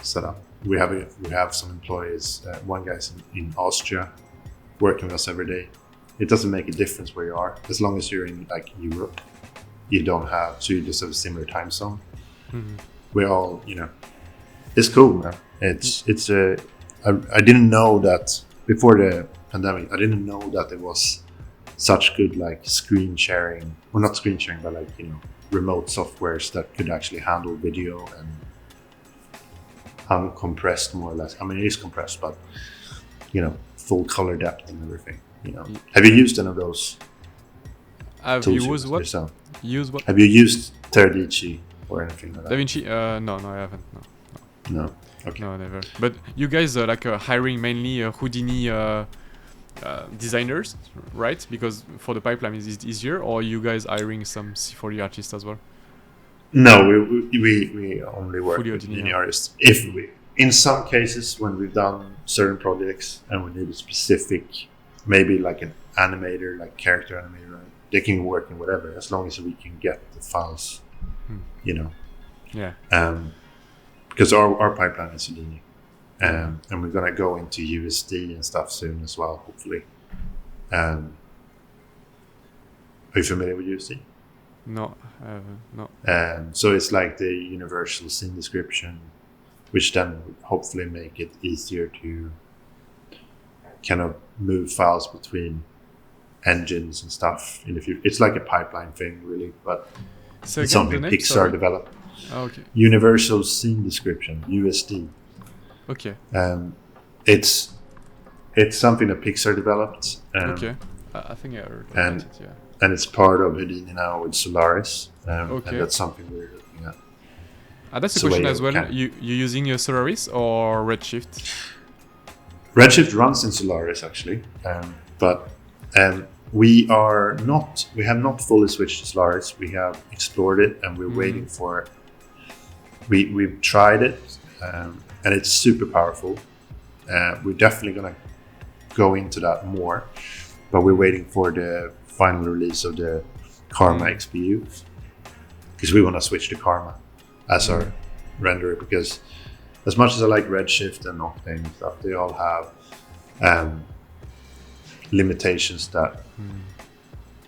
setup. We have some employees. One guy's in Austria, working with us every day. It doesn't make a difference where you are, as long as you're in like Europe. You don't have, so you just have a similar time zone. We all, it's cool, man. I didn't know that before the pandemic. I didn't know that there was such good like screen sharing, well, not screen sharing, but like remote softwares that could actually handle video and uncompressed more or less. I mean, it is compressed, but full color depth and everything. Have you used any of those? Have you used what? Yourself? Use what? Have you used Teodici or anything like that? DaVinci? No, I haven't. No. Okay. No, never. But you guys are like hiring mainly Houdini designers, right? Because for the pipeline is it easier, or you guys hiring some C4D artists as well? No, we only work Fully with Houdini, Houdini artists. In some cases, when we've done certain projects and we need a specific, maybe like an animator, like character animator, they can work in whatever, as long as we can get the files, Yeah. Because our pipeline is Houdini. And we're going to go into USD and stuff soon as well, hopefully. Are you familiar with USD? No, no. So it's like the universal scene description, which then would hopefully make it easier to kind of move files between engines and stuff in the future. It's like a pipeline thing, really, but So it's again, something the name, Pixar sorry. developed. Oh, okay. Universal Scene Description, USD. Okay. It's something that Pixar developed. Okay. I think I heard and- about it, yeah. And it's part of Houdini now with Solaris. Okay. And that's something we're looking at. That's a So question wait, as well. okay. You using Solaris or Redshift? Redshift runs in Solaris actually, but we have not fully switched to Solaris. We have explored it and we're waiting for. We've tried it and it's super powerful. We're definitely gonna go into that more, but we're waiting for the final release of the Karma XPU because we want to switch to Karma as our renderer, because as much as I like Redshift and Octane and stuff, they all have limitations that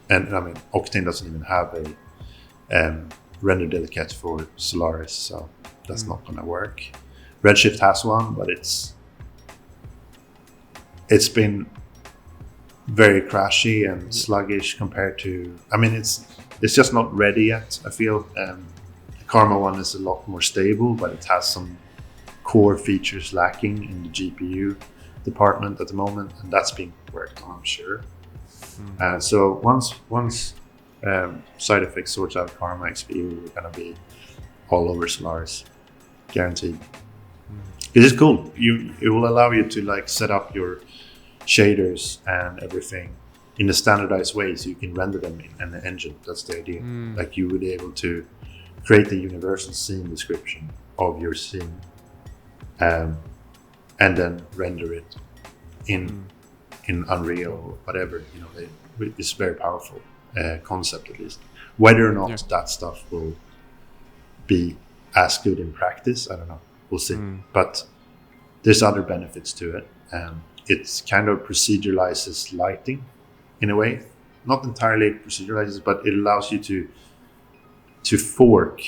and I mean Octane doesn't even have a render delegate for Solaris, so that's not gonna work. Redshift has one, but it's been very crashy and sluggish compared to, I mean, it's just not ready yet, I feel. The Karma one is a lot more stable, but it has some core features lacking in the GPU department at the moment, and that's being worked on, I'm sure. So once side effects sorts out Karma XPU, we're gonna be all over Solaris, guaranteed. It is cool. It will allow you to like set up your shaders and everything in a standardized way, so you can render them in the engine. That's the idea. Like you would be able to create a universal scene description of your scene, and then render it in Unreal or whatever. You know, it's very powerful concept, at least. Whether or not that stuff will be as good in practice, I don't know. We'll see. But there's other benefits to it. It's kind of proceduralizes lighting in a way. Not entirely proceduralizes, but it allows you to fork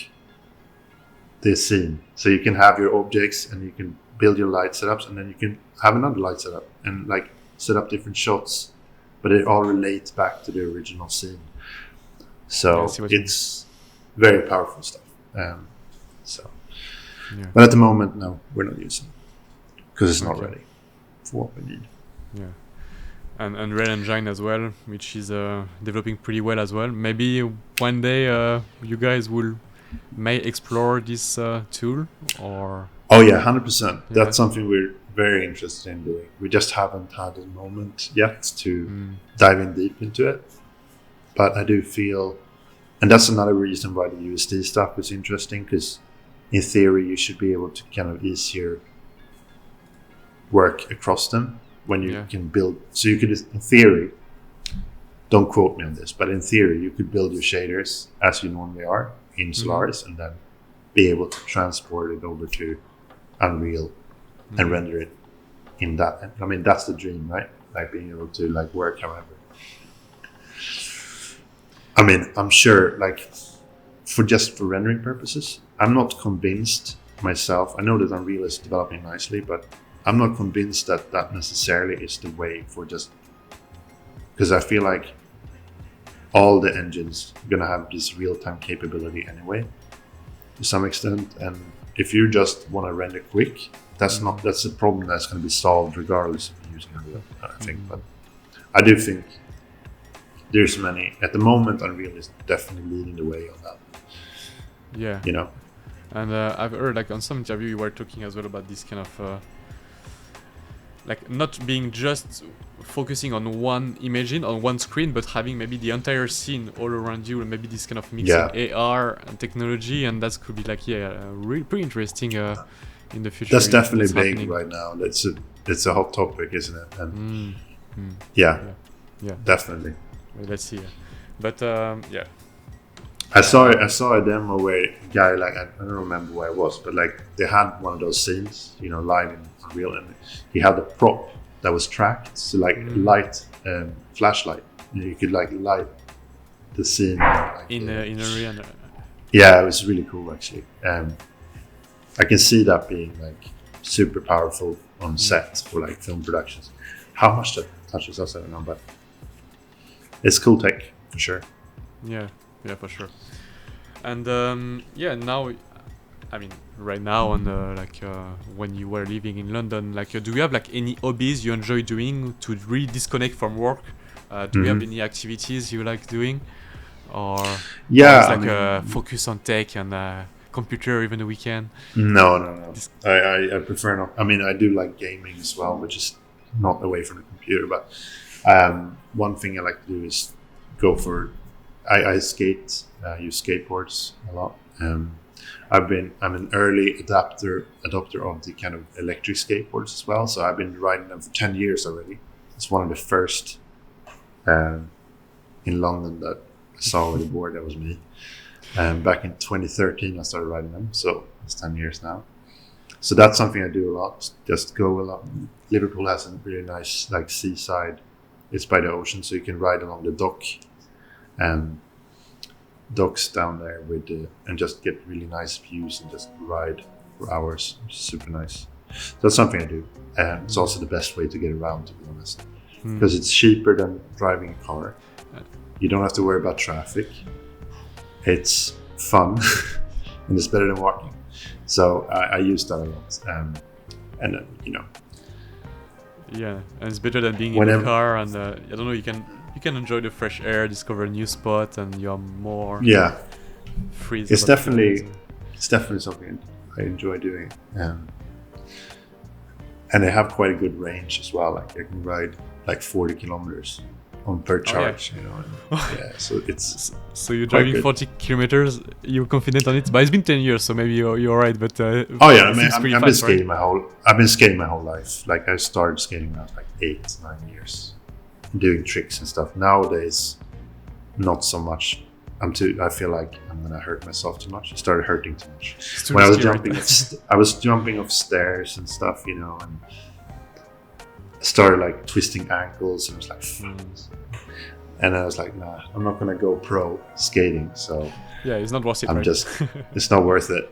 the scene. So you can have your objects and you can build your light setups, and then you can have another light setup and like set up different shots, but it all relates back to the original scene. So it's very powerful stuff. But at the moment, no, we're not using it because it's not ready for what we need. Yeah. And Red Engine as well, which is developing pretty well as well. Maybe one day you guys may explore this tool, or... Oh yeah, 100%. That's something we're very interested in doing. We just haven't had a moment yet to dive in deep into it. But I do feel, and that's another reason why the USD stuff is interesting, because in theory you should be able to kind of easier work across them when you can build. So you could, in theory, don't quote me on this, but in theory you could build your shaders as you normally are in Solaris, and then be able to transport it over to Unreal and render it in that. I mean, that's the dream, right? Like being able to like work however. I mean, I'm sure, like, for rendering purposes, I'm not convinced myself. I know that Unreal is developing nicely, but I'm not convinced that that necessarily is the way for just... Because I feel like all the engines are going to have this real-time capability anyway, to some extent. And if you just want to render quick, that's a problem that's going to be solved regardless of using Unreal, I think. But I do think there's many at the moment. Unreal is definitely leading the way on that. Yeah, you know. And I've heard, like, on some interview you were talking as well about this kind of like not being just focusing on one imaging on one screen, but having maybe the entire scene all around you, and maybe this kind of mixing AR and technology, and that could be like really pretty interesting in the future. That's definitely big happening right now. It's a hot topic, isn't it? And yeah, definitely. Well, let's see. But I saw a demo where a guy, like, I don't remember where it was, but like they had one of those scenes, you know, live in Unreal, and he had a prop that was tracked, so like light flashlight, you could like light the scene like, in Unreal. Yeah, it was really cool actually. I can see that being like super powerful on set for like film productions. How much that touches us, I don't know, but it's cool tech for sure. Yeah, for sure. And now, I mean, right now, on when you were living in London, like, do you have like any hobbies you enjoy doing to really disconnect from work? Do you have any activities you like doing, or focus on tech and computer even the weekend? No. I prefer not. I mean, I do like gaming as well, which is not away from the computer. But one thing I like to do is go for. I skate. Use skateboards a lot. I'm an early adopter of the kind of electric skateboards as well. So I've been riding them for 10 years already. It's one of the first in London that I saw with a board. That was me. Back in 2013, I started riding them. So it's 10 years now. So that's something I do a lot. Just go a lot. Liverpool has a really nice like seaside. It's by the ocean, so you can ride along the dock and docks down there with and just get really nice views and just ride for hours, which is super nice. So that's something I do. It's also the best way to get around, to be honest, because it's cheaper than driving a car. You don't have to worry about traffic. It's fun and it's better than walking. So I use that a lot, and you know. Yeah, and it's better than being in a car, and I don't know. You can enjoy the fresh air, discover a new spot, and you're more free. It's definitely something I enjoy doing, and I have quite a good range as well. Like I can ride like 40 kilometers on per Oh, yeah. charge, you know. And, yeah, so it's So you're quite driving good. 40 kilometers. You're confident on it, but it's been 10 years, so maybe you're alright. But Oh yeah, I it mean, seems pretty I've been fast, right? skating I've been skating my whole life. Like I started skating when I was like 8-9 years, doing tricks and stuff. Nowadays, not so much. I feel like I'm gonna hurt myself too much. It started hurting too much. It's too When I was risky, jumping, right? I was jumping off stairs and stuff, you know, and I started like twisting ankles and it was like, and I was like, nah, I'm not gonna go pro skating. So Yeah, it's not worth it, I'm right? just, it's not worth it.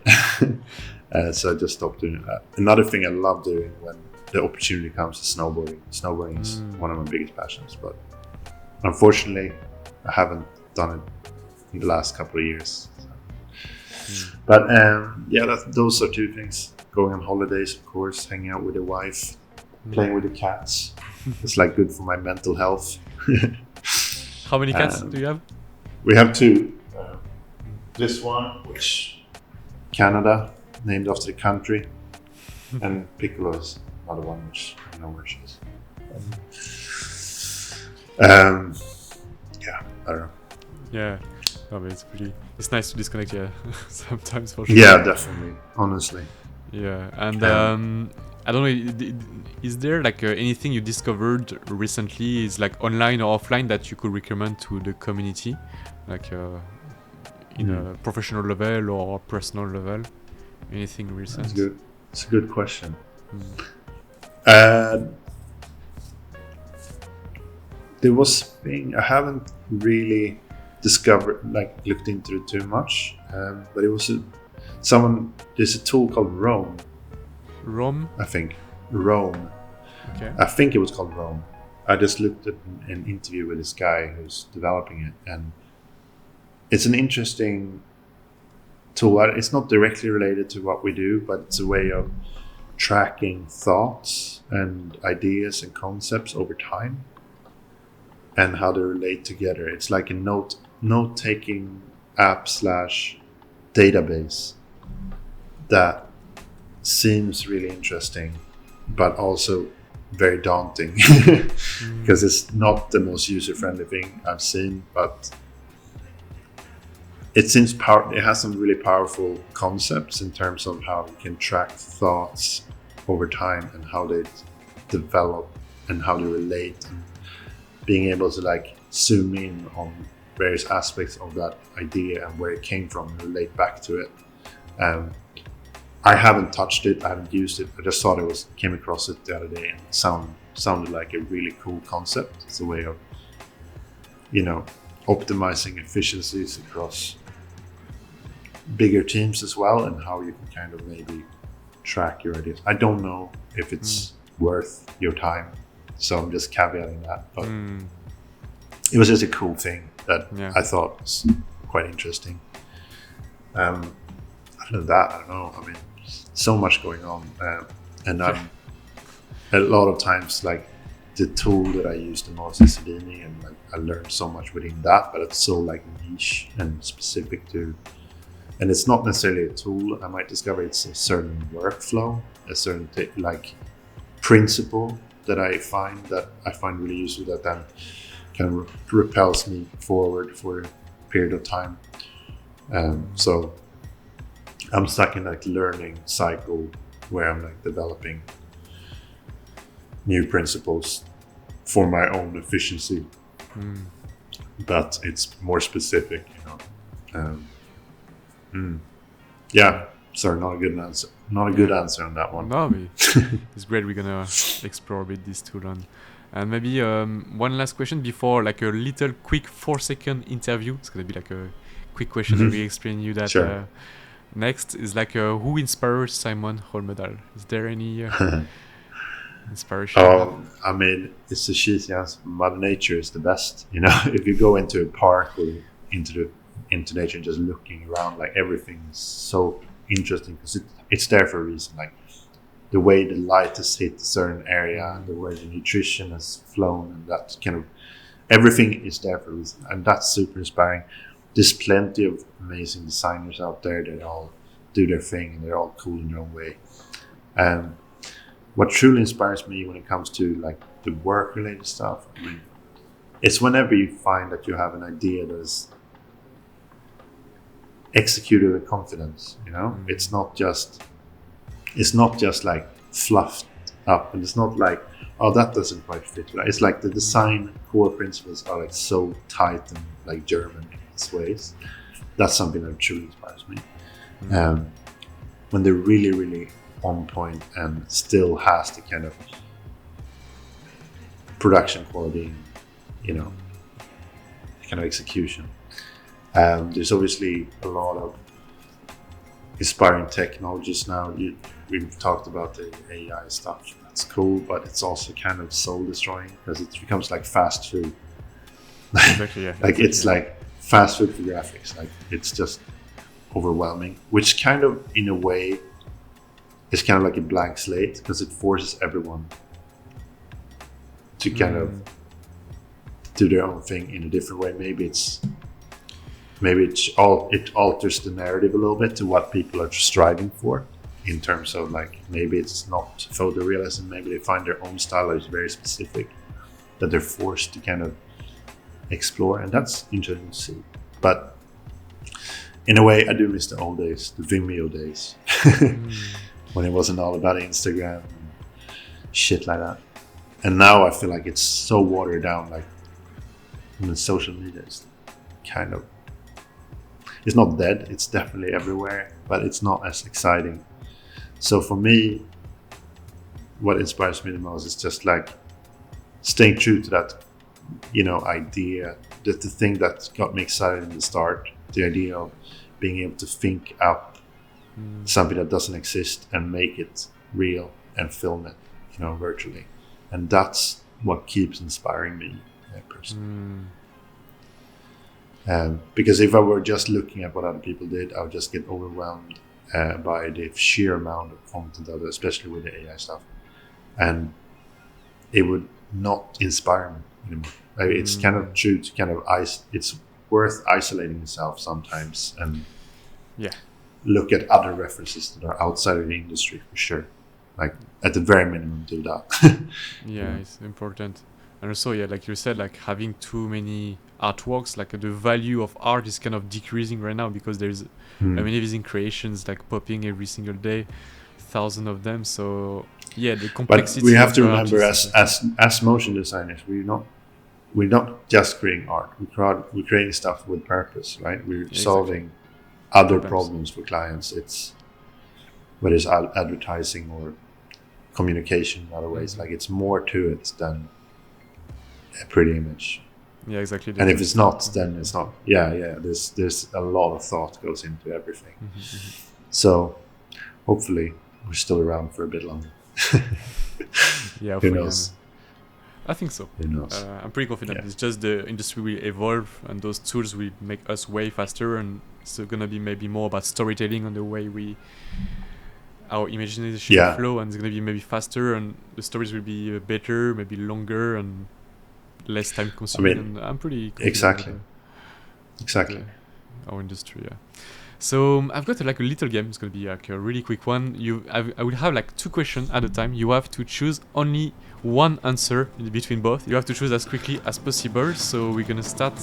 So I just stopped doing that. Another thing I love doing when the opportunity comes is snowboarding. Snowboarding is one of my biggest passions, but unfortunately, I haven't done it in the last couple of years. So. But yeah, those are two things. Going on holidays, of course, hanging out with the wife, playing with the cats. It's like good for my mental health. How many cats do you have? We have two. This one, which Canada, named after the country, and Piccolo is another one, which I don't know where she is. Yeah, I don't know. Yeah, I mean, it's nice to disconnect, yeah, sometimes for sure. Yeah, definitely, honestly. Yeah, and I don't know, is there like anything you discovered recently, is like online or offline, that you could recommend to the community, like in a professional level or personal level? Anything recent? That's good. It's a good question. There was a thing I haven't really discovered, like looked into it too much, but it was there's a tool called Roam. Rome? I think Roam. Okay. I think it was called Roam. I just looked at an interview with this guy who's developing it, and it's an interesting tool. It's not directly related to what we do, but it's a way of tracking thoughts and ideas and concepts over time and how they relate together. It's like a note-taking app / database that seems really interesting, but also very daunting because it's not the most user-friendly thing I've seen, but it seems it has some really powerful concepts in terms of how you can track thoughts over time and how they develop and how they relate, and being able to like zoom in on various aspects of that idea and where it came from and relate back to it. I haven't touched it, I haven't used it. I just thought came across it the other day and it sounded like a really cool concept. It's a way of, you know, optimizing efficiencies across bigger teams as well, and how you can kind of maybe track your ideas. I don't know if it's worth your time, so I'm just caveating that, but it was just a cool thing that I thought was quite interesting. Other than that, I don't know. I mean, so much going on, and I'm a lot of times like the tool that I use the most is Houdini, and like I learned so much within that, but it's so like niche and specific to, and it's not necessarily a tool. I might discover it's a certain workflow, a certain like principle that I find really useful, that then kind of repels me forward for a period of time. So I'm stuck in like learning cycle where I'm like developing new principles for my own efficiency, but it's more specific, you know. Yeah, sorry, not a good answer. Not a good answer on that one. No, it's great. We're gonna explore a bit this tool, and maybe one last question before like a little quick 4-second interview. It's gonna be like a quick question and we explain you that. Sure. Next is like who inspires Simon Holmedal? Is there any inspiration? I mean, it's the cheesy answer. Mother Nature is the best. You know, if you go into a park or into nature and just looking around, like everything's so interesting because it's there for a reason. Like the way the light has hit a certain area, and the way the nutrition has flown, and that kind of everything is there for a reason, and that's super inspiring. There's plenty of amazing designers out there that all do their thing and they're all cool in their own way. What truly inspires me when it comes to like the work related stuff, I mean, it's whenever you find that you have an idea that is executed with confidence, you know. It's not just like fluffed up, and it's not like, oh, that doesn't quite fit. It's like the design core principles are like so tight and like German in its ways. That's something that truly inspires me. When they're really, really on point and still has the kind of production quality, you know, kind of execution. There's obviously a lot of inspiring technologies now. We've talked about the AI stuff. That's cool, but it's also kind of soul destroying because it becomes like fast food. Exactly, yeah. Like it's like fast food for graphics. Like it's just overwhelming, which kind of in a way is kind of like a blank slate because it forces everyone to kind of do their own thing in a different way. Maybe it alters the narrative a little bit to what people are striving for, in terms of like maybe it's not photorealism, maybe they find their own style that is very specific that they're forced to kind of explore, and that's interesting to see. But in a way, I do miss the old days, the Vimeo days, when it wasn't all about Instagram and shit like that. And now I feel like it's so watered down, like the social media is kind of, it's not dead, it's definitely everywhere, but it's not as exciting. So for me, what inspires me the most is just like staying true to that, you know, idea, that the thing that got me excited in the start, the idea of being able to think up something that doesn't exist and make it real and film it, you know, virtually. And that's what keeps inspiring me personally. Because if I were just looking at what other people did, I would just get overwhelmed by the sheer amount of content out there, especially with the AI stuff, and it would not inspire me anymore. It's kind of true to kind of it's worth isolating yourself sometimes and look at other references that are outside of the industry for sure. Like at the very minimum, do that. It's important. And also, like you said, like having too many artworks, like the value of art is kind of decreasing right now because there's amazing creations like popping every single day, thousands of them. So the complexity. But we have to remember, as motion designers, we're not just creating art. We're creating stuff with purpose, right? We're solving other problems for clients. It's whether it's advertising or communication in other ways. Like it's more to it than a pretty image. Yeah, exactly. And if it's not, then it's not. There's a lot of thought goes into everything. So hopefully we're still around for a bit longer. Who knows? I think so. Who knows? I'm pretty confident. It's just the industry will evolve and those tools will make us way faster, and it's gonna be maybe more about storytelling and the way our imagination will flow, and it's gonna be maybe faster and the stories will be better, maybe longer and less time consuming. And I'm pretty confident. Exactly. Our industry, So I've got like a little game. It's gonna be like a really quick one. I will have like 2 questions at a time. You have to choose only one answer in between both. You have to choose as quickly as possible. So we're gonna start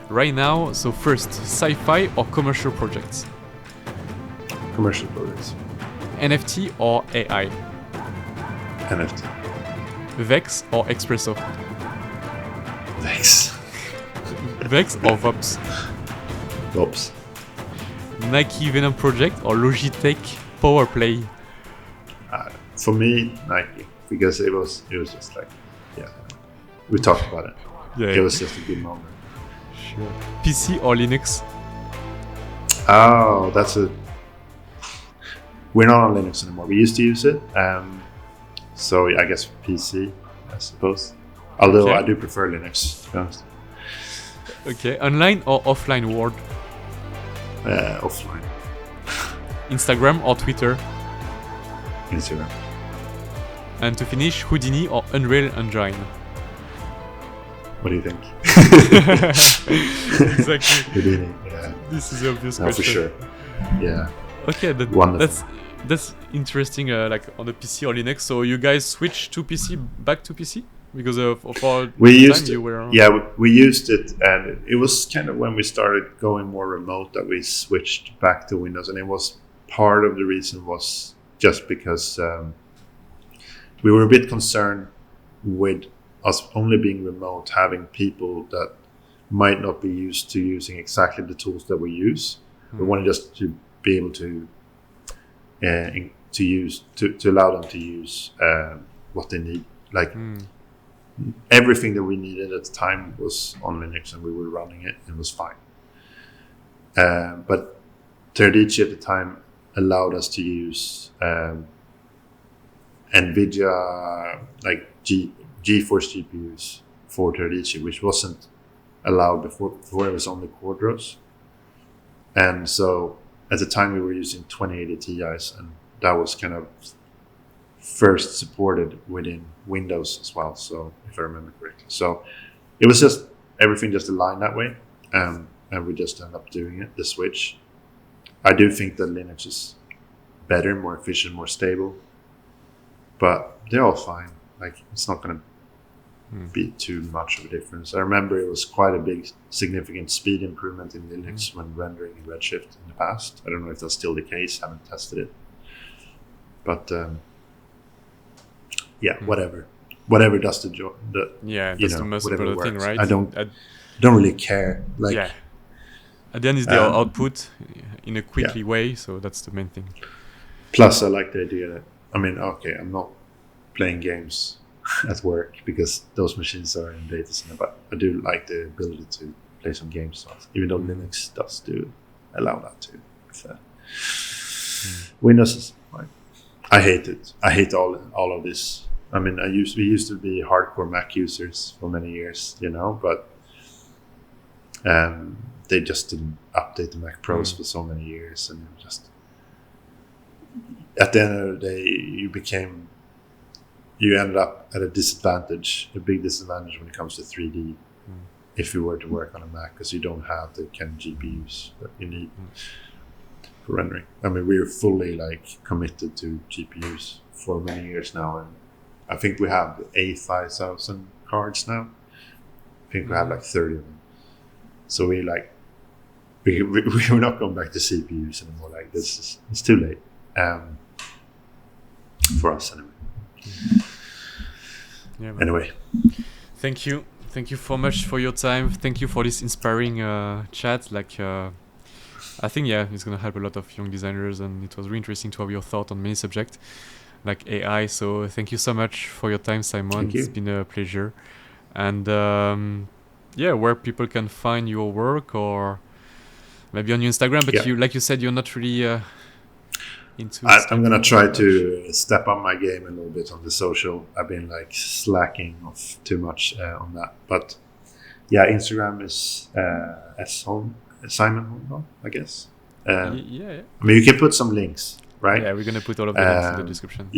right now. So first, sci-fi or commercial projects? Commercial projects. NFT or AI? NFT. Vex or Espresso? Vex. Vex or Vops? Vops. Nike Venom Project or Logitech Powerplay? For me, Nike, because it was just like, we talked about it. It was just a good moment. Sure. PC or Linux? Oh, we're not on Linux anymore. We used to use it. So I guess PC, I suppose. Although I do prefer Linux, to be honest. Okay, online or offline world? Offline. Instagram or Twitter? Instagram. And to finish, Houdini or Unreal Engine? What do you think? Exactly. Houdini, yeah. This is the obvious question. For sure. Yeah. Okay, that's interesting. Like on the PC or Linux. So you guys switch to PC, back to PC? Because for We the used time you it. were. Yeah, we used it, and it was kind of when we started going more remote that we switched back to Windows, and it was part of the reason was just because we were a bit concerned with us only being remote, having people that might not be used to using exactly the tools that we use. We wanted just to be able to allow them to use what they need. Like everything that we needed at the time was on Linux, and we were running it, and it was fine. But Teradici at the time allowed us to use NVIDIA like GeForce GPUs for Teradici, which wasn't allowed before. Before it was only Quadros, and so at the time we were using 2080 Ti's, and that was kind of first supported within Windows as well. So if I remember correctly, so it was just everything just aligned that way, and we just ended up doing it. The switch. I do think that Linux is better, more efficient, more stable, but they're all fine. Like it's not going to be too much of a difference. I remember it was quite a big, significant speed improvement in Linux when rendering in Redshift in the past. I don't know if that's still the case. Haven't tested it, but whatever does the job. That's the most important thing, right? I don't really care. Like at the end is the output in a quickly way, so that's the main thing. Plus, I like the idea that I'm not playing games at work because those machines are in data center, but I do like the ability to play some games, even though Linux does allow that too. Windows is fine. I hate it. I hate all of this. I mean, we used to be hardcore Mac users for many years, but they just didn't update the Mac Pros for so many years, and just at the end of the day, you ended up at a big disadvantage when it comes to 3D if you were to work on a Mac, because you don't have the kind of GPUs that you need for rendering. I mean, we're fully committed to GPUs for many years now, and I think we have 5,000 cards now. I think we have 30 of them. So we're not going back to CPUs anymore. It's too late for us anyway. Anyway, thank you so much for your time. Thank you for this inspiring chat. I think it's gonna help a lot of young designers, and it was really interesting to have your thought on many subjects like AI. So thank you so much for your time, Simon. It's been a pleasure. And where people can find your work, or maybe on your Instagram, but you said you're not really into I'm gonna try to step up my game a little bit on the social. I've been slacking off too much on that, but Instagram is Simon Holmedal, I guess. I mean, you can put some links, right? Yeah, we're gonna put all of the links in the description.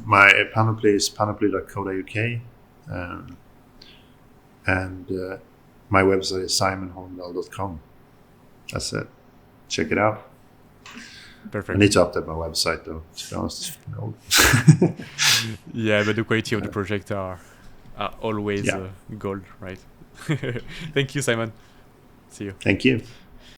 My Panoply is panoply.co.uk, and my website is simonholmedal.com. That's it. Check it out. Perfect. I need to update my website though, to be honest. But the quality of the project are always gold, right? Thank you, Simon. See you. Thank you.